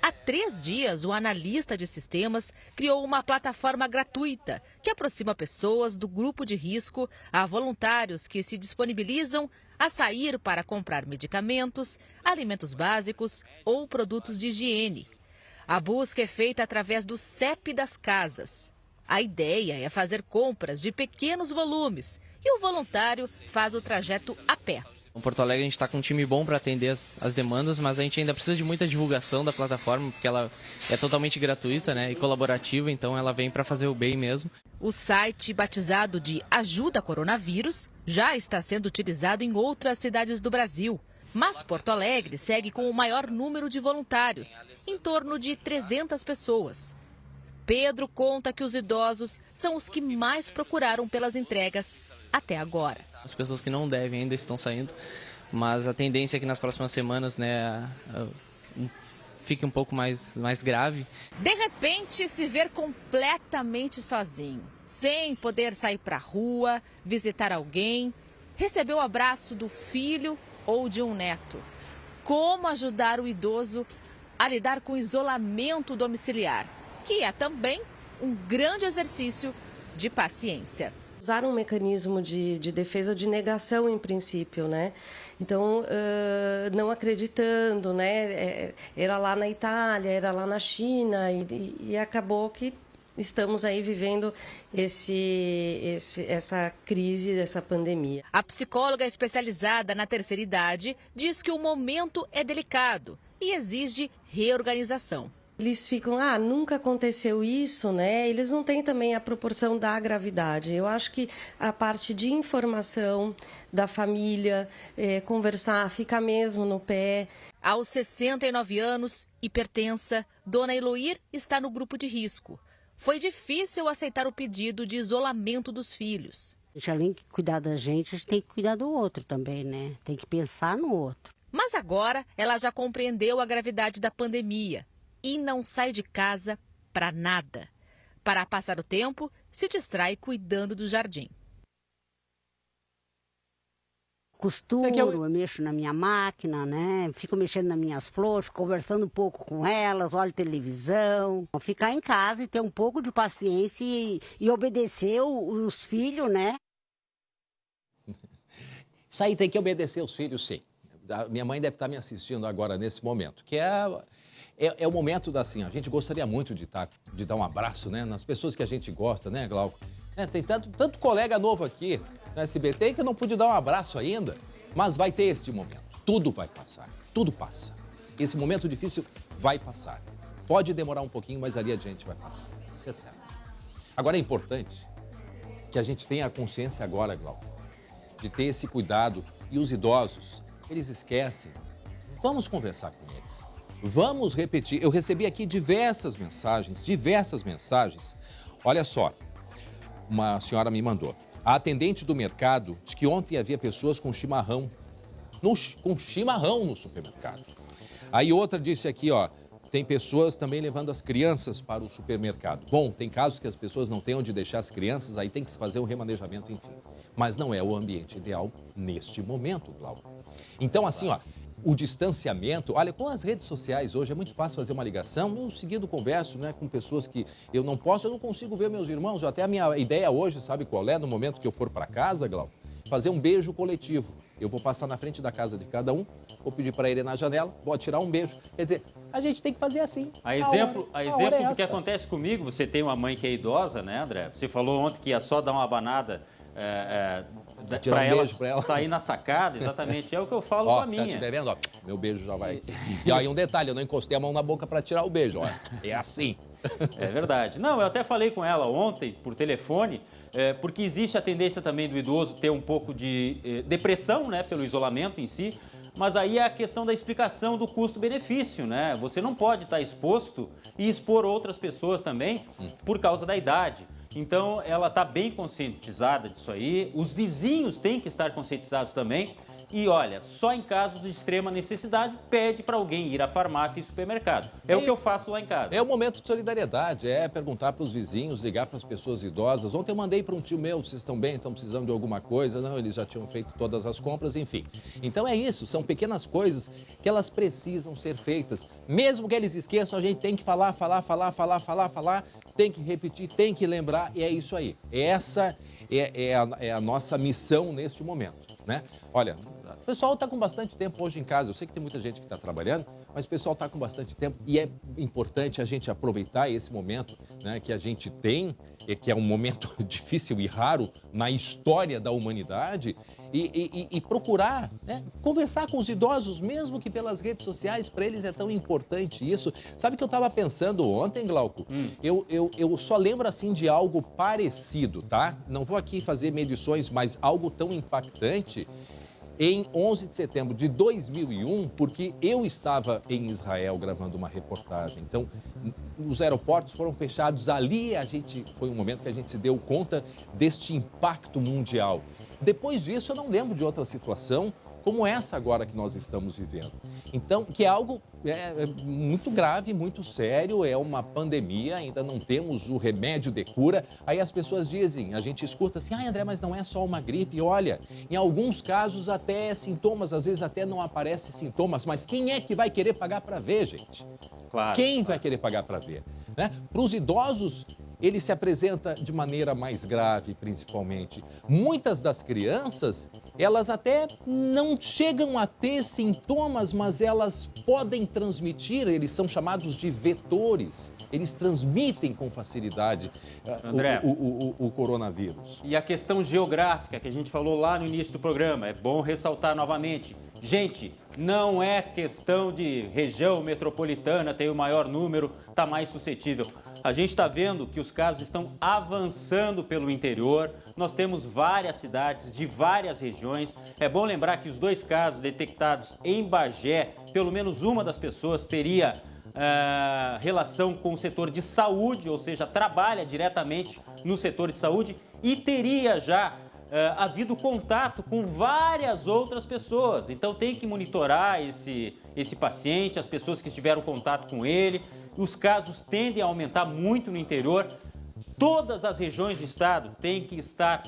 Há 3 dias, o analista de sistemas criou uma plataforma gratuita que aproxima pessoas do grupo de risco a voluntários que se disponibilizam a sair para comprar medicamentos, alimentos básicos ou produtos de higiene. A busca é feita através do CEP das casas. A ideia é fazer compras de pequenos volumes e o voluntário faz o trajeto a pé. Em Porto Alegre a gente está com um time bom para atender as demandas, mas a gente ainda precisa de muita divulgação da plataforma, porque ela é totalmente gratuita, né, e colaborativa, então ela vem para fazer o bem mesmo. O site, batizado de Ajuda Coronavírus, já está sendo utilizado em outras cidades do Brasil. Mas Porto Alegre segue com o maior número de voluntários, em torno de 300 pessoas. Pedro conta que os idosos são os que mais procuraram pelas entregas até agora. As pessoas que não devem ainda estão saindo, mas a tendência é que nas próximas semanas, né, fique um pouco mais grave. De repente, se ver completamente sozinho, sem poder sair para a rua, visitar alguém, receber o abraço do filho ou de um neto. Como ajudar o idoso a lidar com o isolamento domiciliar, que é também um grande exercício de paciência. Usar um mecanismo de defesa de negação, em princípio, né? Então, não acreditando, né? Era lá na Itália, era lá na China e acabou que estamos aí vivendo essa crise, essa pandemia. A psicóloga especializada na terceira idade diz que o momento é delicado e exige reorganização. Eles ficam, nunca aconteceu isso, né? Eles não têm também a proporção da gravidade. Eu acho que a parte de informação da família, conversar, ficar mesmo no pé. Aos 69 anos, hipertensa, Dona Eloir está no grupo de risco. Foi difícil aceitar o pedido de isolamento dos filhos. Além de cuidar da gente, a gente tem que cuidar do outro também, né? Tem que pensar no outro. Mas agora ela já compreendeu a gravidade da pandemia e não sai de casa para nada. Para passar o tempo, se distrai cuidando do jardim. Costuro, eu mexo na minha máquina, né? Fico mexendo nas minhas flores, fico conversando um pouco com elas, olho televisão. Ficar em casa e ter um pouco de paciência e obedecer os filhos, né? Isso aí tem que obedecer os filhos, sim. A minha mãe deve estar me assistindo agora nesse momento, que é o momento da assim, a gente gostaria muito de dar um abraço, né, nas pessoas que a gente gosta, né, Glauco? Tem tanto colega novo aqui no SBT que não pude dar um abraço ainda, mas vai ter este momento. Tudo vai passar, tudo passa. Esse momento difícil vai passar. Pode demorar um pouquinho, mas ali adiante vai passar. Isso é certo. Agora é importante que a gente tenha a consciência agora, Glauco, de ter esse cuidado. E os idosos, eles esquecem. Vamos conversar com eles. Vamos repetir. Eu recebi aqui diversas mensagens. Olha só, uma senhora me mandou. A atendente do mercado diz que ontem havia pessoas com chimarrão. Com chimarrão no supermercado. Aí outra disse aqui, ó, tem pessoas também levando as crianças para o supermercado. Bom, tem casos que as pessoas não têm onde deixar as crianças, aí tem que se fazer um remanejamento, enfim. Mas não é o ambiente ideal neste momento, Glauco. Então, assim, ó, o distanciamento... Olha, com as redes sociais hoje é muito fácil fazer uma ligação. Eu, seguido, converso, né, com pessoas que eu não consigo ver meus irmãos. Até a minha ideia hoje, sabe qual é? No momento que eu for para casa, Glauco, fazer um beijo coletivo. Eu vou passar na frente da casa de cada um, vou pedir para ele na janela, vou atirar um beijo. Quer dizer, a gente tem que fazer assim. A exemplo do que acontece comigo, você tem uma mãe que é idosa, né, André? Você falou ontem que ia só dar uma abanada para ela sair na sacada, exatamente. É o que eu falo com a minha. Tá vendo? Ó, meu beijo já vai aqui. E aí um detalhe, eu não encostei a mão na boca para tirar o beijo, ó. É assim. É verdade. Não, eu até falei com ela ontem, por telefone, porque existe a tendência também do idoso ter um pouco de depressão, né, pelo isolamento em si, mas aí é a questão da explicação do custo-benefício, né? Você não pode estar exposto e expor outras pessoas também por causa da idade. Então, ela está bem conscientizada disso aí, os vizinhos têm que estar conscientizados também. E olha, só em casos de extrema necessidade, pede para alguém ir à farmácia e supermercado. É o que eu faço lá em casa. É o momento de solidariedade, é perguntar para os vizinhos, ligar para as pessoas idosas. Ontem eu mandei para um tio meu, vocês estão bem, estão precisando de alguma coisa? Não, eles já tinham feito todas as compras, enfim. Então é isso, são pequenas coisas que elas precisam ser feitas. Mesmo que eles esqueçam, a gente tem que falar, tem que repetir, tem que lembrar, e é isso aí. Essa é a nossa missão neste momento, né? Olha, o pessoal está com bastante tempo hoje em casa. Eu sei que tem muita gente que está trabalhando, mas o pessoal está com bastante tempo e é importante a gente aproveitar esse momento, né, que a gente tem, que é um momento difícil e raro na história da humanidade, e procurar, né, conversar com os idosos, mesmo que pelas redes sociais. Para eles é tão importante isso. Sabe que eu estava pensando ontem, Glauco? Eu só lembro assim de algo parecido, tá? Não vou aqui fazer medições, mas algo tão impactante. Em 11 de setembro de 2001, porque eu estava em Israel gravando uma reportagem. Então, os aeroportos foram fechados. Ali foi um momento que a gente se deu conta deste impacto mundial. Depois disso, eu não lembro de outra situação como essa agora que nós estamos vivendo. Então, que é algo muito grave, muito sério, é uma pandemia, ainda não temos o remédio de cura. Aí as pessoas dizem, a gente escuta assim, André, mas não é só uma gripe. Olha, em alguns casos até sintomas, às vezes até não aparecem sintomas, mas quem é que vai querer pagar para ver, gente? Claro. Quem vai querer pagar para ver? Né? Para os idosos, ele se apresenta de maneira mais grave, principalmente. Muitas das crianças, elas até não chegam a ter sintomas, mas elas podem transmitir, eles são chamados de vetores. Eles transmitem com facilidade André, o coronavírus. E a questão geográfica que a gente falou lá no início do programa, é bom ressaltar novamente. Gente, não é questão de região metropolitana, tem o maior número, está mais suscetível. A gente está vendo que os casos estão avançando pelo interior. Nós temos várias cidades de várias regiões. É bom lembrar que os 2 casos detectados em Bagé, pelo menos uma das pessoas teria relação com o setor de saúde, ou seja, trabalha diretamente no setor de saúde e teria já havido contato com várias outras pessoas. Então tem que monitorar esse paciente, as pessoas que tiveram contato com ele. Os casos tendem a aumentar muito no interior. Todas as regiões do estado têm que estar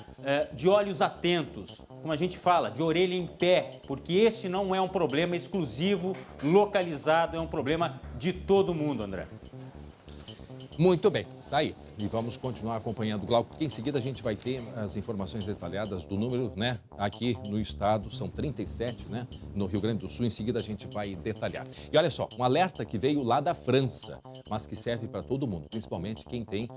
de olhos atentos, como a gente fala, de orelha em pé, porque este não é um problema exclusivo, localizado, é um problema de todo mundo, André. Muito bem, tá aí. E vamos continuar acompanhando o Glauco, porque em seguida a gente vai ter as informações detalhadas do número, né? Aqui no estado, são 37, né? No Rio Grande do Sul, em seguida a gente vai detalhar. E olha só, um alerta que veio lá da França, mas que serve para todo mundo, principalmente quem tem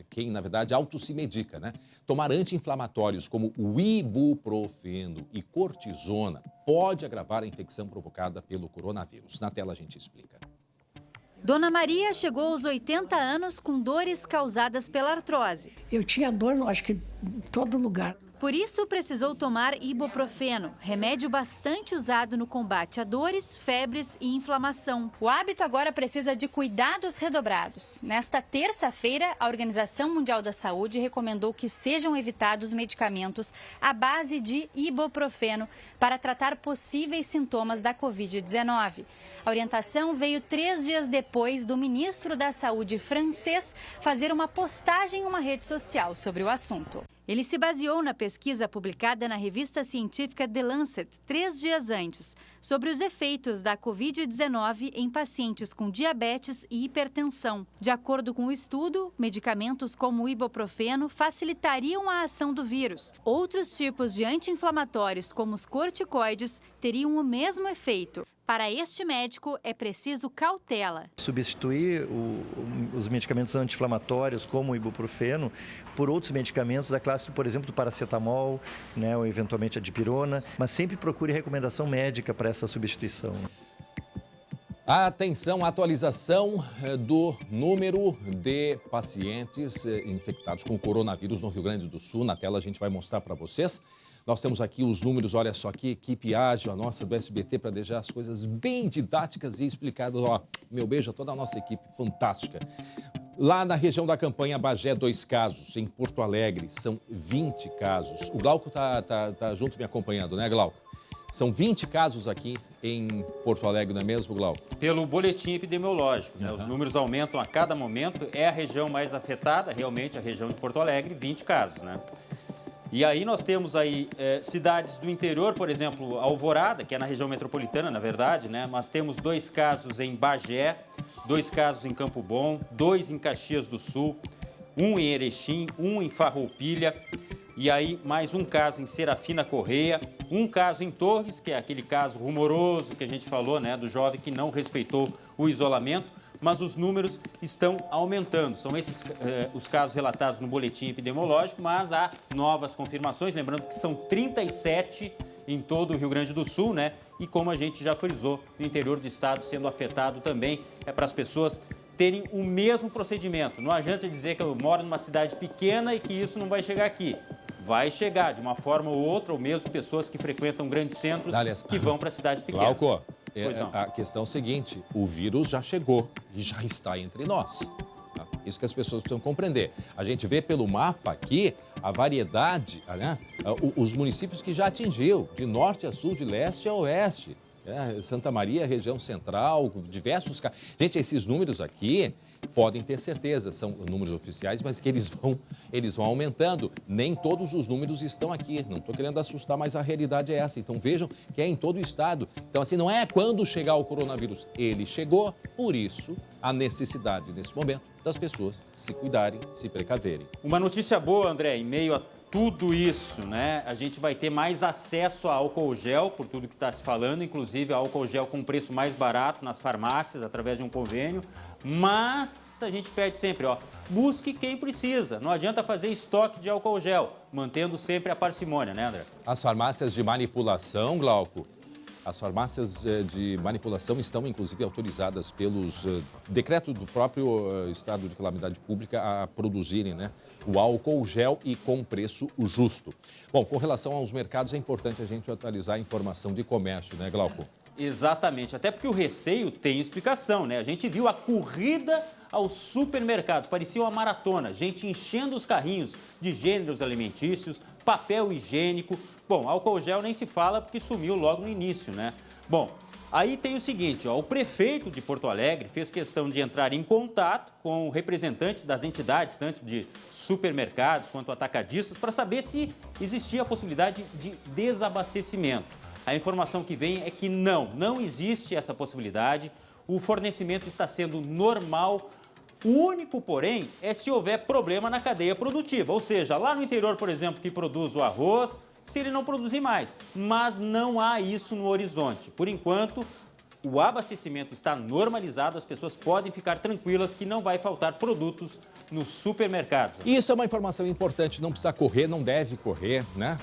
quem, na verdade, auto se medica, né? Tomar anti-inflamatórios como o ibuprofeno e cortisona pode agravar a infecção provocada pelo coronavírus. Na tela a gente explica. Dona Maria chegou aos 80 anos com dores causadas pela artrose. Eu tinha dor, acho que em todo lugar. Por isso, precisou tomar ibuprofeno, remédio bastante usado no combate a dores, febres e inflamação. O hábito agora precisa de cuidados redobrados. Nesta terça-feira, a Organização Mundial da Saúde recomendou que sejam evitados medicamentos à base de ibuprofeno para tratar possíveis sintomas da Covid-19. A orientação veio 3 dias depois do ministro da Saúde francês fazer uma postagem em uma rede social sobre o assunto. Ele se baseou na pesquisa publicada na revista científica The Lancet 3 dias antes, sobre os efeitos da Covid-19 em pacientes com diabetes e hipertensão. De acordo com o estudo, medicamentos como o ibuprofeno facilitariam a ação do vírus. Outros tipos de anti-inflamatórios, como os corticoides, teriam o mesmo efeito. Para este médico, é preciso cautela. Substituir os medicamentos anti-inflamatórios, como o ibuprofeno, por outros medicamentos da classe, por exemplo, do paracetamol, né, ou eventualmente a dipirona, mas sempre procure recomendação médica para essa substituição. Atenção, atualização do número de pacientes infectados com coronavírus no Rio Grande do Sul. Na tela a gente vai mostrar para vocês. Nós temos aqui os números, olha só, que equipe ágil, a nossa do SBT, para deixar as coisas bem didáticas e explicadas. Ó, meu beijo a toda a nossa equipe, fantástica. Lá na região da campanha Bagé, 2 casos. Em Porto Alegre, são 20 casos. O Glauco tá junto me acompanhando, né, Glauco? São 20 casos aqui em Porto Alegre, não é mesmo, Glauco? Pelo boletim epidemiológico, né? Os números aumentam a cada momento. É a região mais afetada, realmente, a região de Porto Alegre, 20 casos, né? E aí nós temos aí cidades do interior, por exemplo, Alvorada, que é na região metropolitana, na verdade, né? Mas temos 2 casos em Bagé, 2 casos em Campo Bom, 2 em Caxias do Sul, 1 em Erechim, 1 em Farroupilha, e aí mais um caso em Serafina Correia, 1 caso em Torres, que é aquele caso rumoroso que a gente falou, né? Do jovem que não respeitou o isolamento. Mas os números estão aumentando. São esses os casos relatados no boletim epidemiológico, mas há novas confirmações. Lembrando que são 37 em todo o Rio Grande do Sul, né? E como a gente já frisou, no interior do estado sendo afetado também, é para as pessoas terem o mesmo procedimento. Não adianta dizer que eu moro numa cidade pequena e que isso não vai chegar aqui. Vai chegar de uma forma ou outra, ou mesmo pessoas que frequentam grandes centros que vão para cidades pequenas. Glauco, a questão é a seguinte, o vírus já chegou e já está entre nós. Tá? Isso que as pessoas precisam compreender. A gente vê pelo mapa aqui a variedade, né? Os municípios que já atingiu, de norte a sul, de leste a oeste. Santa Maria, região central, diversos casos. Gente, esses números aqui, podem ter certeza, são números oficiais, mas que eles vão aumentando. Nem todos os números estão aqui. Não estou querendo assustar, mas a realidade é essa. Então vejam que é em todo o estado. Então assim, não é quando chegar o coronavírus. Ele chegou, por isso a necessidade nesse momento das pessoas se cuidarem, se precaverem. Uma notícia boa, André, em meio a tudo isso, né? A gente vai ter mais acesso a álcool gel, por tudo que está se falando, inclusive álcool gel com preço mais barato nas farmácias, através de um convênio. Mas a gente pede sempre, ó, busque quem precisa. Não adianta fazer estoque de álcool gel, mantendo sempre a parcimônia, né, André? As farmácias de manipulação, Glauco, as farmácias de manipulação estão, inclusive, autorizadas pelos decreto do próprio Estado de Calamidade Pública a produzirem, né, o álcool gel e com preço justo. Bom, com relação aos mercados, é importante a gente atualizar a informação de comércio, né, Glauco? Exatamente, até porque o receio tem explicação, né? A gente viu a corrida aos supermercados, parecia uma maratona, gente enchendo os carrinhos de gêneros alimentícios, papel higiênico. Bom, álcool gel nem se fala porque sumiu logo no início, né? Bom, aí tem o seguinte, ó, o prefeito de Porto Alegre fez questão de entrar em contato com representantes das entidades, tanto de supermercados quanto atacadistas, para saber se existia a possibilidade de desabastecimento. A informação que vem é que não existe essa possibilidade, o fornecimento está sendo normal. O único, porém, é se houver problema na cadeia produtiva, ou seja, lá no interior, por exemplo, que produz o arroz, se ele não produzir mais. Mas não há isso no horizonte. Por enquanto, o abastecimento está normalizado, as pessoas podem ficar tranquilas que não vai faltar produtos nos supermercados. Isso é uma informação importante, não precisa correr, não deve correr, né?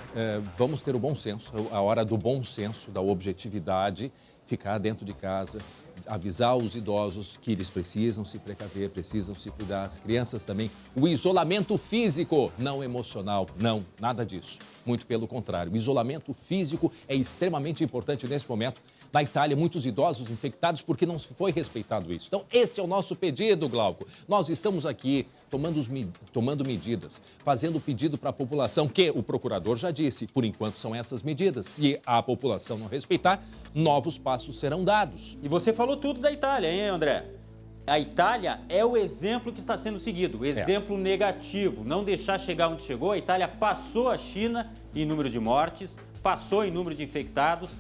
Vamos ter o bom senso, a hora do bom senso, da objetividade, ficar dentro de casa, avisar os idosos que eles precisam se precaver, precisam se cuidar, as crianças também. O isolamento físico, não emocional, não, nada disso. Muito pelo contrário, o isolamento físico é extremamente importante nesse momento. Na Itália, muitos idosos infectados porque não foi respeitado isso. Então, esse é o nosso pedido, Glauco. Nós estamos aqui tomando medidas, fazendo pedido para a população, que o procurador já disse, por enquanto são essas medidas. Se a população não respeitar, novos passos serão dados. E você falou tudo da Itália, hein, André? A Itália é o exemplo que está sendo seguido, o exemplo negativo. Não deixar chegar onde chegou, a Itália passou a China em número de mortes, passou em número de infectados.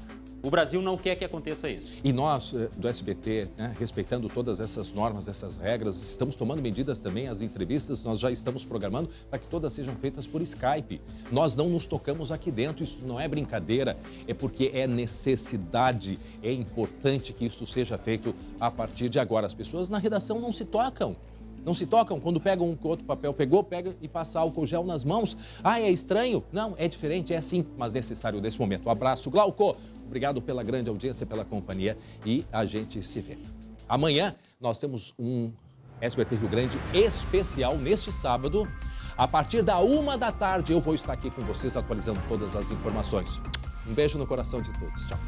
O Brasil não quer que aconteça isso. E nós, do SBT, né, respeitando todas essas normas, essas regras, estamos tomando medidas também, as entrevistas nós já estamos programando para que todas sejam feitas por Skype. Nós não nos tocamos aqui dentro, isso não é brincadeira, é porque é necessidade, é importante que isso seja feito a partir de agora. As pessoas na redação não se tocam. Não se tocam quando pegam um outro papel, pega e passa álcool gel nas mãos. Ah, é estranho? Não, é diferente, é sim, mas necessário nesse momento. Um abraço, Glauco. Obrigado pela grande audiência, pela companhia e a gente se vê. Amanhã nós temos um SBT Rio Grande especial neste sábado. A partir da 13h eu vou estar aqui com vocês atualizando todas as informações. Um beijo no coração de todos. Tchau.